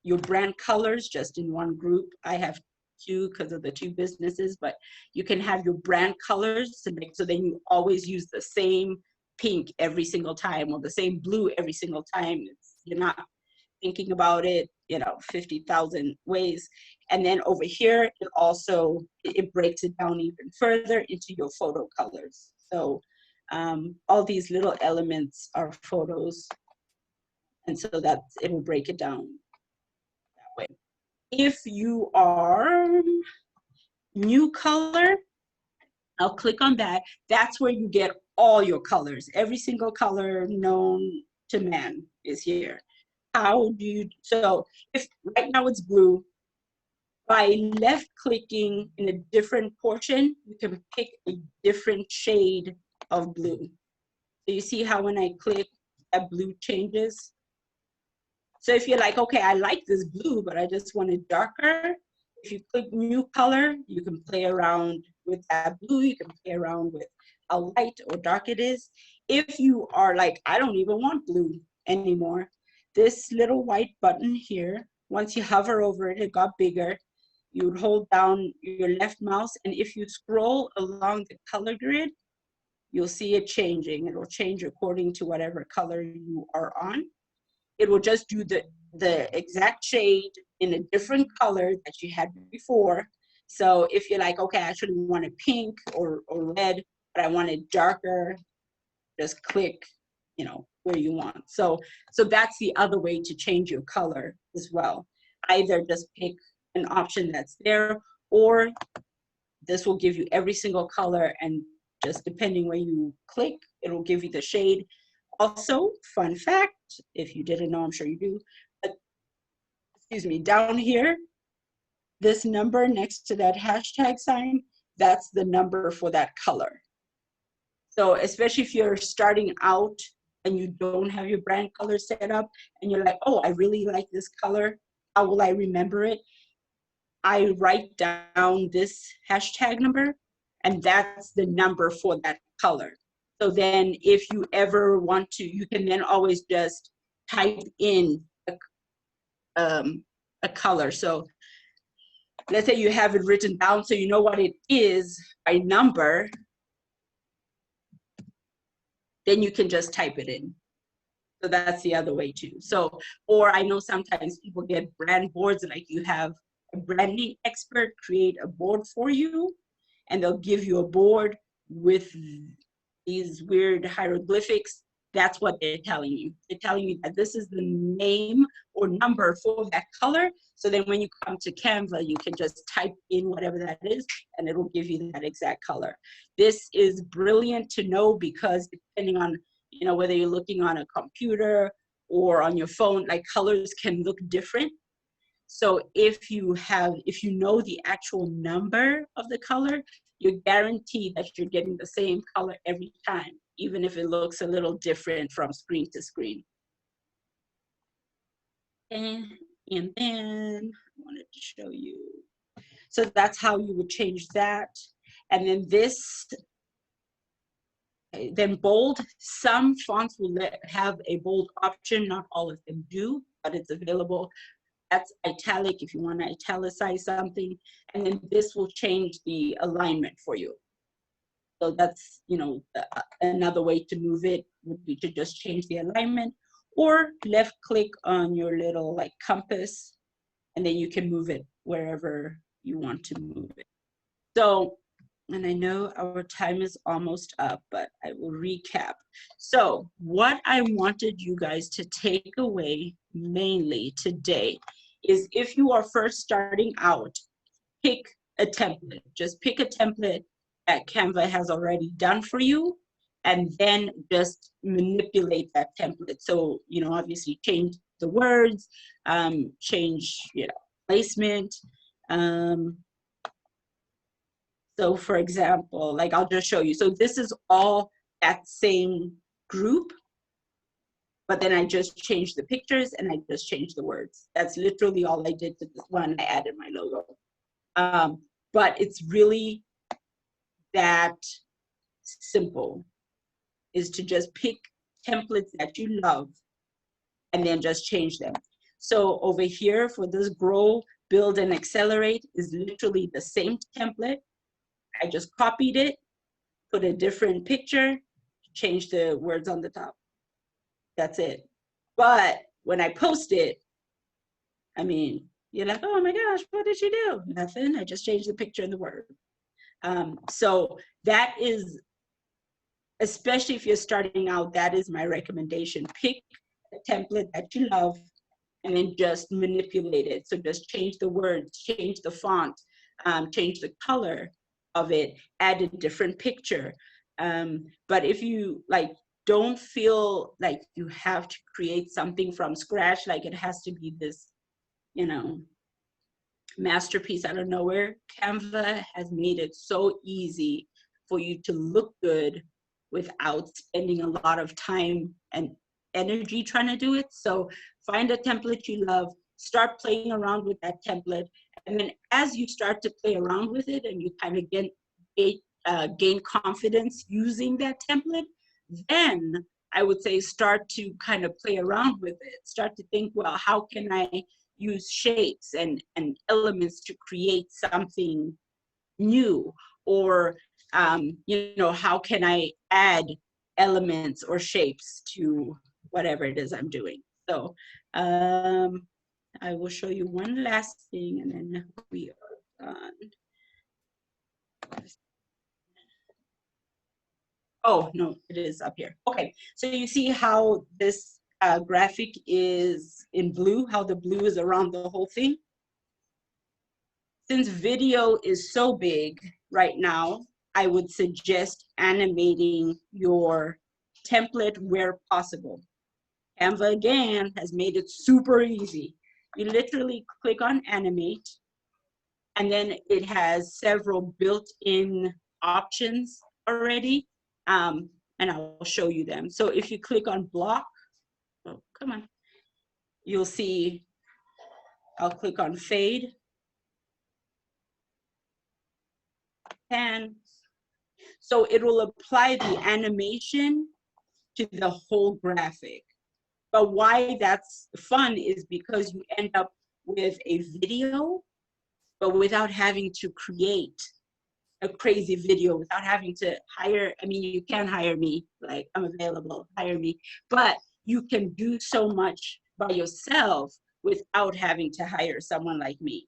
your brand colors just in one group. I have 2 because of the 2 businesses, but you can have your brand colors so then you always use the same pink every single time or the same blue every single time. You're not thinking about it, you know, 50,000 ways. And then over here, it breaks it down even further into your photo colors. So all these little elements are photos. And so it will break it down that way. If you are new color, I'll click on that. That's where you get all your colors. Every single color known to man is here. How do you, so if right now it's blue, by left clicking in a different portion, you can pick a different shade of blue. So you see how when I click, that blue changes? So if you're like, okay, I like this blue, but I just want it darker, if you click new color, you can play around with that blue. You can play around with how light or dark it is. If you are like, I don't even want blue anymore, this little white button here, once you hover over it, it got bigger. You would hold down your left mouse, and if you scroll along the color grid, you'll see it changing. It'll change according to whatever color you are on. It will just do the exact shade in a different color that you had before. So if you're like, okay, I actually want it pink or red, but I want it darker, just click, you know, where you want. So that's the other way to change your color as well. Either just pick an option that's there, or this will give you every single color, and just depending where you click, it will give you the shade. Also, fun fact, if you didn't know, I'm sure you do, but excuse me, down here, this number next to that hashtag sign, that's the number for that color. So especially if you're starting out and you don't have your brand color set up and you're like, oh, I really like this color, how will I remember it? I write down this hashtag number, and that's the number for that color. So then if you ever want to, you can then always just type in a color. So let's say you have it written down so you know what it is by number, then you can just type it in. So that's the other way too. So, or I know sometimes people get brand boards, like you have a branding expert create a board for you, and they'll give you a board with these weird hieroglyphics. That's what they're telling you. They're telling you that this is the name or number for that color. So then when you come to Canva, you can just type in whatever that is, and it'll give you that exact color. This is brilliant to know, because depending on, you know, whether you're looking on a computer or on your phone, like colors can look different. So if you know the actual number of the color, you're guaranteed that you're getting the same color every time, even if it looks a little different from screen to screen. And then I wanted to show you. So that's how you would change that. And then this, then bold, some fonts will have a bold option, not all of them do, but it's available. That's italic if you want to italicize something. And then this will change the alignment for you. So that's, you know, another way to move it would be to just change the alignment, or left click on your little like compass, and then you can move it wherever you want to move it. So, and I know our time is almost up, but I will recap. So what I wanted you guys to take away mainly today is, if you are first starting out, pick a template. Just pick a template that Canva has already done for you, and then just manipulate that template. So, you know, obviously change the words, change, you know, placement. So for example, like I'll just show you. So this is all that same group, but then I just changed the pictures and I just changed the words. That's literally all I did to this one. I added my logo. But it's really that simple, is to just pick templates that you love and then just change them. So over here for this grow, build, and accelerate is literally the same template. I just copied it, put a different picture, change the words on the top. That's it. But when I post it, I mean, you're like, oh my gosh, what did you do? Nothing. I just changed the picture and the word. So that is, especially if you're starting out, that is my recommendation. Pick a template that you love and then just manipulate it. So just change the words, change the font, change the color of it, add a different picture. But if you like, don't feel like you have to create something from scratch, like it has to be this, you know, masterpiece out of nowhere. Canva has made it so easy for you to look good without spending a lot of time and energy trying to do it. So find a template you love, start playing around with that template, and then as you start to play around with it and you kind of gain confidence using that template, then I would say start to kind of play around with it. Start to think, well, how can I use shapes and elements to create something new? Or you know, how can I add elements or shapes to whatever it is I'm doing. So I will show you one last thing and then we are done. Oh, no, it is up here. Okay, so you see how this graphic is in blue, how the blue is around the whole thing? Since video is so big right now, I would suggest animating your template where possible. Canva, again, has made it super easy. You literally click on animate, and then it has several built-in options already, and I'll show you them. So if you click on block, oh, come on, you'll see, I'll click on fade, and so it will apply the animation to the whole graphic. But why that's fun is because you end up with a video, but without having to create a crazy video, without having to hire, I mean, you can hire me, like I'm available, hire me, but you can do so much by yourself without having to hire someone like me.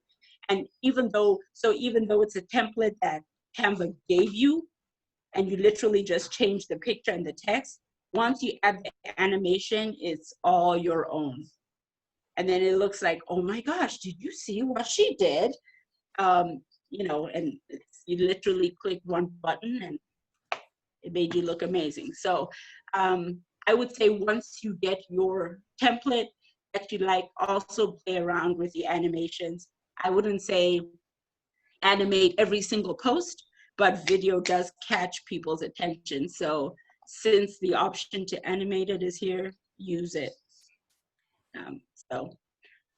And even though it's a template that Canva gave you, and you literally just change the picture and the text, once you add the animation, it's all your own. And then it looks like, oh my gosh, did you see what she did? You know, and you literally click one button and it made you look amazing. So I would say once you get your template that you like, also play around with the animations. I wouldn't say animate every single post, but video does catch people's attention. So since the option to animate it is here, use it.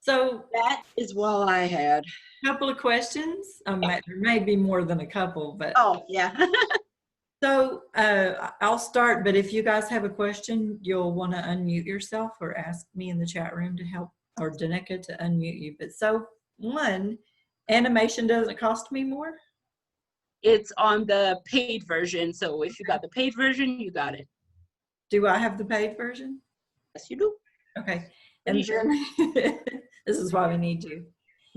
So that is what I had. Couple of questions. There may be more than a couple, but oh yeah. So I'll start. But if you guys have a question, you'll want to unmute yourself or ask me in the chat room to help, or Danica to unmute you. But so one, animation doesn't cost me more. It's on the paid version. So if you got the paid version, you got it. Do I have the paid version? Yes, you do. Okay. And then this is why we need you.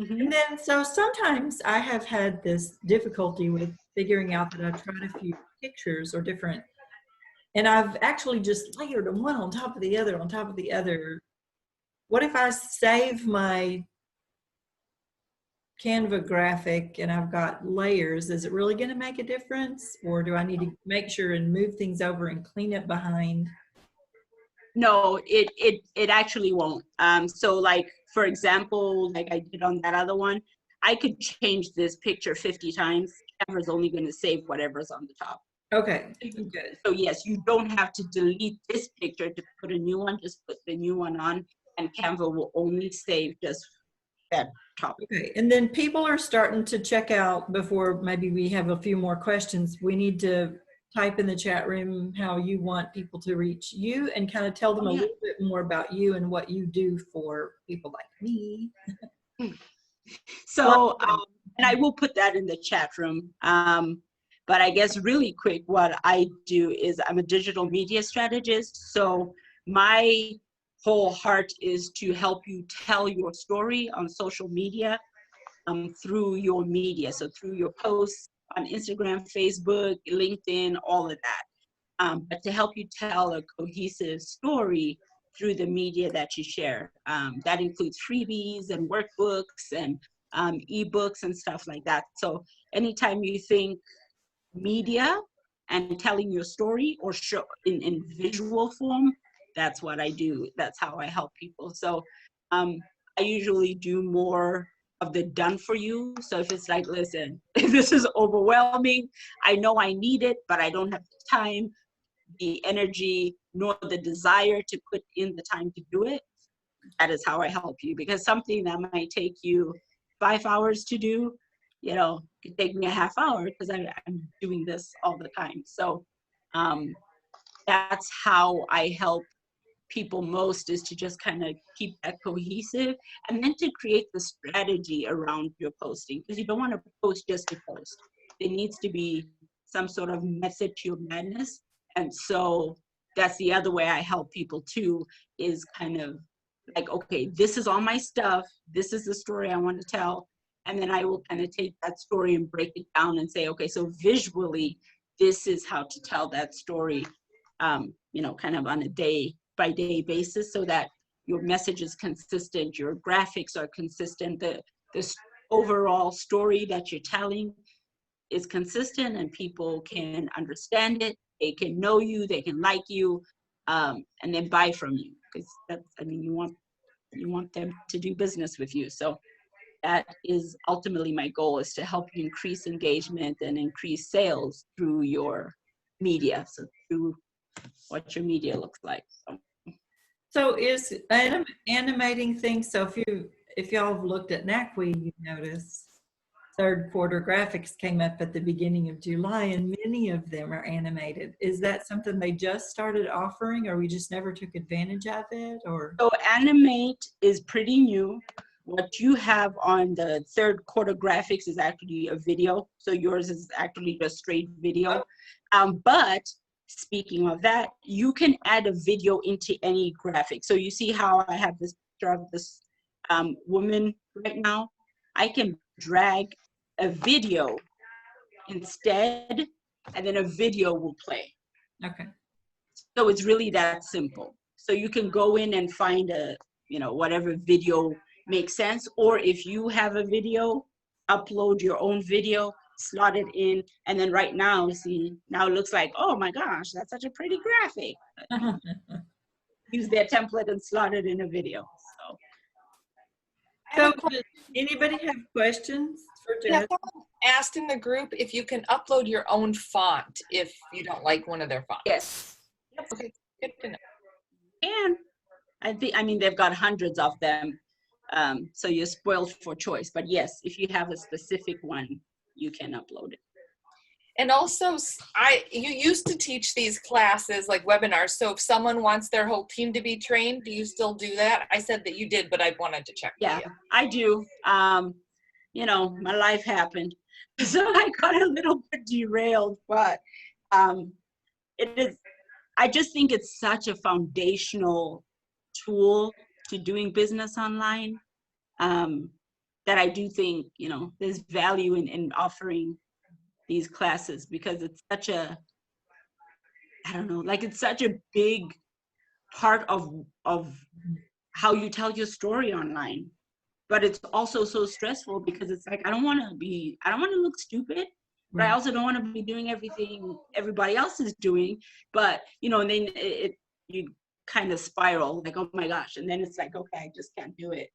Mm-hmm. And then, so sometimes I have had this difficulty with figuring out that I've tried a few pictures or different, and I've actually just layered them one on top of the other on top of the other. What if I save my Canva graphic and I've got layers? Is it really going to make a difference, or do I need to make sure and move things over and clean it behind? No, it actually won't. So like, for example, like I did on that other one, I could change this picture 50 times. Canva's only going to save whatever's on the top. Okay, good. So yes, you don't have to delete this picture to put a new one, just put the new one on, and Canva will only save just that top. Okay, and then people are starting to check out. Before maybe we have a few more questions, we need to type in the chat room how you want people to reach you and kind of tell them a little bit more about you and what you do for people like me. So, and I will put that in the chat room. But I guess really quick, what I do is I'm a digital media strategist. So my whole heart is to help you tell your story on social media through your media. So through your posts on Instagram, Facebook, LinkedIn, all of that. But to help you tell a cohesive story through the media that you share. That includes freebies and workbooks and ebooks and stuff like that. So anytime you think media and telling your story or show in visual form, that's what I do. That's how I help people. So I usually do more of the done for you. So if it's like, listen, this is overwhelming, I know I need it, but I don't have the time, the energy, nor the desire to put in the time to do it, that is how I help you. Because something that might take you 5 hours to do, you know, could take me a half hour because I'm doing this all the time. So that's how I help people most, is to just kind of keep that cohesive, and then to create the strategy around your posting, because you don't want to post just to post. There needs to be some sort of method to your madness. And so that's the other way I help people too, is kind of like, okay, this is all my stuff. This is the story I want to tell. And then I will kind of take that story and break it down and say, okay, so visually, this is how to tell that story, you know, kind of on a day by day basis, so that your message is consistent, your graphics are consistent, the overall story that you're telling is consistent, and people can understand it, they can know you, they can like you, and then buy from you, because that's, I mean, you want them to do business with you. So that is ultimately my goal, is to help you increase engagement and increase sales through your media, so through what your media looks like. So is animating things, so if y'all have looked at NACWE, you notice third quarter graphics came up at the beginning of July, and many of them are animated. Is that something they just started offering, or we just never took advantage of it? Or so Animate is pretty new. What you have on the third quarter graphics is actually a video. So yours is actually just straight video. But speaking of that, you can add a video into any graphic. So you see how I have this picture of this woman right now? I can drag a video instead, and then a video will play. okay. So it's really that simple. So you can go in and find a, you know, whatever video makes sense. Or if you have a video, upload your own video, slot it in. And then right now, see, now it looks like, oh my gosh, that's such a pretty graphic. Use their template and slot it in a video. So does anybody have questions for Yeah, Jess? someone asked in the group if you can upload your own font if you don't like one of their fonts. Yes. Okay, good to know. And I mean, they've got hundreds of them. So you're spoiled for choice. But yes, if you have a specific one, you can upload it. And also, you used to teach these classes like webinars. So if someone wants their whole team to be trained, do you still do that? I said that you did, but I wanted to check. Yeah, I do. You know, my life happened, so I got a little bit derailed. But it is. I just think it's such a foundational tool to doing business online, that I do think, you know, there's value in offering these classes, because it's such a, I don't know, like it's such a big part of how you tell your story online. But it's also so stressful, because it's like, I don't want to look stupid, but I also don't want to be doing everything everybody else is doing. But, you know, and then you kind of spiral, like, oh my gosh. And then it's like, okay, I just can't do it.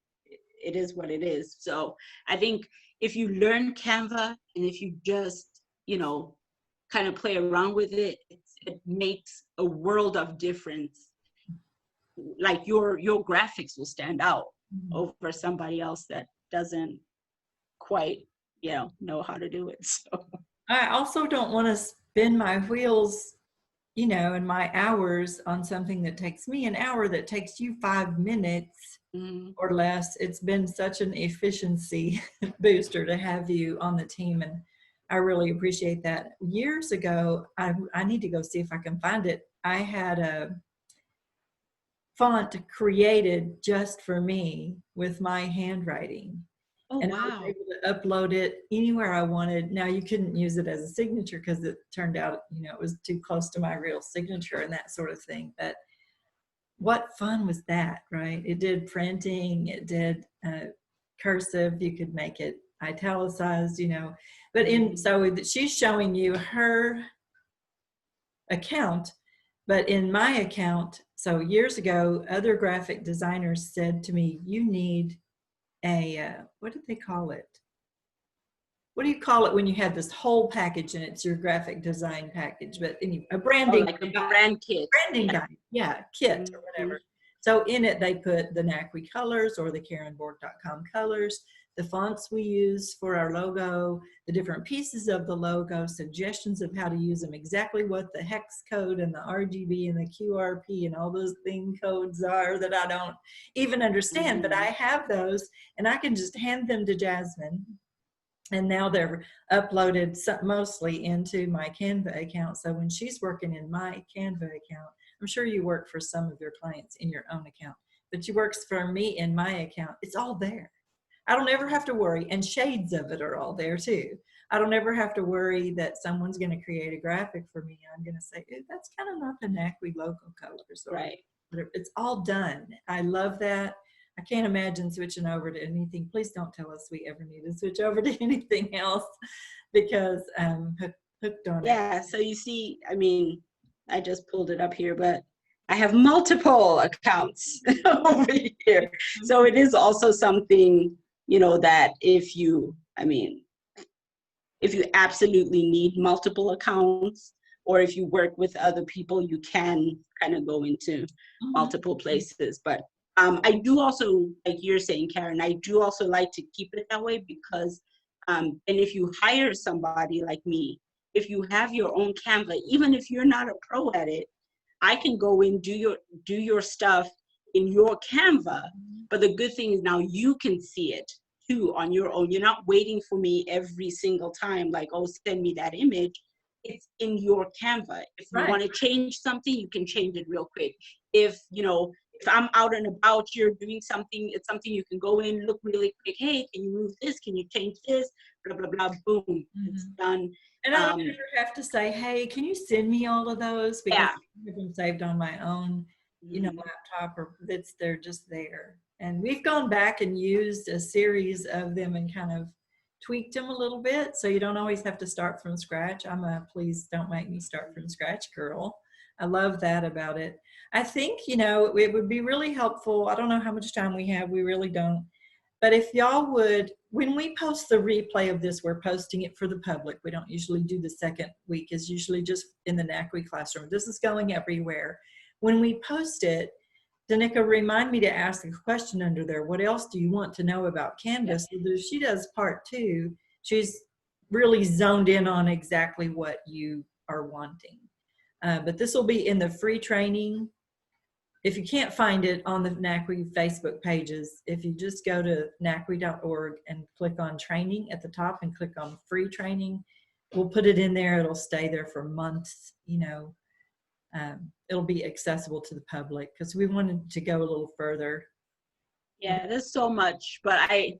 It is what it is. So I think if you learn Canva, and if you just, you know, kind of play around with it, it makes a world of difference. Like your graphics will stand out over somebody else that doesn't quite, you know how to do it. So I also don't want to spin my wheels, you know, and my hours on something that takes me an hour that takes you 5 minutes or less. It's been such an efficiency booster to have you on the team, and I really appreciate that. Years ago, I need to go see if I can find it. I had a font created just for me with my handwriting. Oh, and I was wow. able to upload it anywhere I wanted. Now you couldn't use it as a signature because it turned out, you know, it was too close to my real signature and that sort of thing. But what fun was that, right? It did printing, it did cursive, you could make it italicized, you know. But so she's showing you her account, but in my account, so years ago, other graphic designers said to me, you need a, what did they call it? What do you call it when you have this whole package and it's your graphic design package? But anyway, a branding, like a brand kit. Branding guide, yeah, kit or whatever. So in it, they put the NACWE colors or the KarenBorg.com colors, the fonts we use for our logo, the different pieces of the logo, suggestions of how to use them, exactly what the hex code and the RGB and the QRP and all those thing codes are that I don't even understand, but I have those and I can just hand them to Jasmine And now they're uploaded mostly into my Canva account. So when she's working in my Canva account, I'm sure you work for some of your clients in your own account, but she works for me in my account. It's all there. I don't ever have to worry, and shades of it are all there too. I don't ever have to worry that someone's going to create a graphic for me. I'm going to say, that's kind of not the NACWI logo colors. Or Right. whatever. It's all done. I love that. I can't imagine switching over to anything. Please don't tell us we ever need to switch over to anything else, because I'm hooked on it. Yeah, so you see, I mean, I just pulled it up here, but I have multiple accounts over here. So it is also something, you know, that if you absolutely need multiple accounts, or if you work with other people, you can kind of go into multiple places. But I do also, like you're saying, Karen, I do also like to keep it that way, because and if you hire somebody like me, if you have your own Canva, even if you're not a pro at it, I can go in, do your stuff in your Canva. But the good thing is now you can see it too on your own. You're not waiting for me every single time, like, oh, send me that image. It's in your Canva. If you want to change something, you can change it real quick. If I'm out and about, you're doing something, it's something you can go in, look really quick. Hey, can you move this? Can you change this? Blah, blah, blah, boom, it's done. And I don't ever have to say, hey, can you send me all of those? Because I have them saved on my own, laptop, or they're just there. And we've gone back and used a series of them and kind of tweaked them a little bit. So you don't always have to start from scratch. I'm a please don't make me start from scratch girl. I love that about it. I think, it would be really helpful. I don't know how much time we have. We really don't. But if y'all would, when we post the replay of this, we're posting it for the public. We don't usually do the second week. It's usually just in the NACWI classroom. This is going everywhere. When we post it, Danica, remind me to ask a question under there. What else do you want to know about Canvas? So she does part 2. She's really zoned in on exactly what you are wanting. But this will be in the free training. If you can't find it on the NACWI Facebook pages, if you just go to nacwi.org and click on training at the top and click on free training, we'll put it in there. It'll stay there for months. It'll be accessible to the public, because we wanted to go a little further. Yeah, there's so much, but I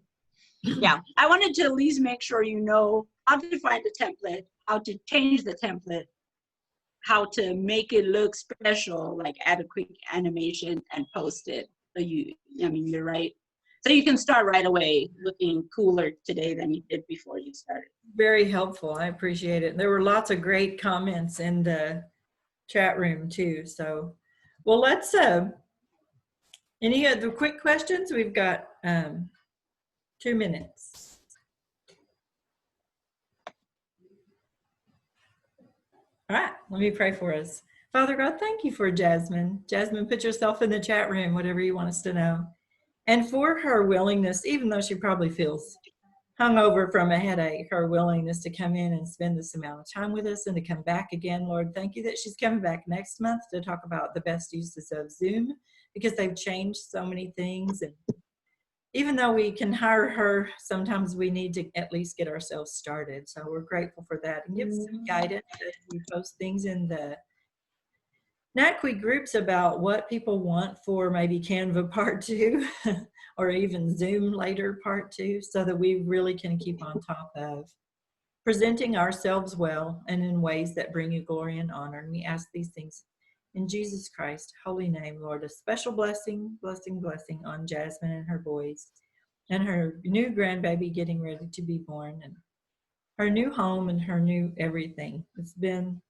wanted to at least make sure you know how to find the template, how to change the template, how to make it look special, like add a quick animation and post it. So you're right. So you can start right away looking cooler today than you did before you started. Very helpful. I appreciate it. There were lots of great comments in the chat room too. So, well, let's, any other quick questions? We've got 2 minutes. All right, let me pray for us. Father God, thank you for Jasmine. Jasmine, put yourself in the chat room, whatever you want us to know. And for her willingness, even though she probably feels hungover from a headache, her willingness to come in and spend this amount of time with us and to come back again. Lord, thank you that she's coming back next month to talk about the best uses of Zoom, because they've changed so many things. And even though we can hire her, sometimes we need to at least get ourselves started. So we're grateful for that. And give us some guidance as we post things in the NACWI groups about what people want for maybe Canva part 2 or even Zoom later part 2, so that we really can keep on top of presenting ourselves well and in ways that bring you glory and honor. And we ask these things in Jesus Christ's holy name, Lord. A special blessing on Jasmine and her boys and her new grandbaby getting ready to be born, and her new home and her new everything. It's been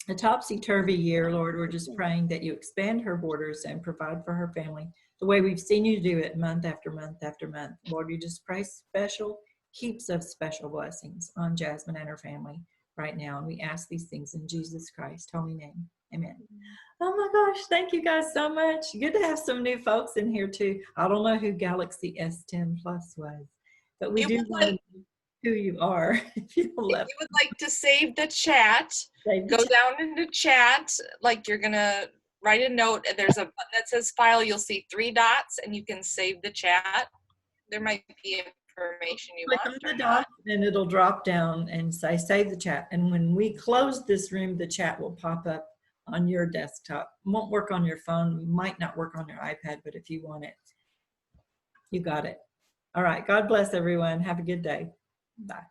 a topsy-turvy year, Lord. We're just praying that you expand her borders and provide for her family the way we've seen you do it month after month after month. Lord, you just pray heaps of special blessings on Jasmine and her family right now. And we ask these things in Jesus Christ's holy name. Amen. Oh my gosh, thank you guys so much. Good to have some new folks in here too. I don't know who Galaxy S10 Plus was, but we do know who you are. If you would like to save the chat, go down into chat, like you're gonna write a note. There's a button that says file. You'll see 3 dots and you can save the chat. There might be a information you Click want on or the not. dot and it'll drop down and say save the chat. And when we close this room, the chat will pop up on your desktop. It won't work on your phone, might not work on your iPad, but if you want it, you got it. All right. God bless everyone. Have a good day. Bye.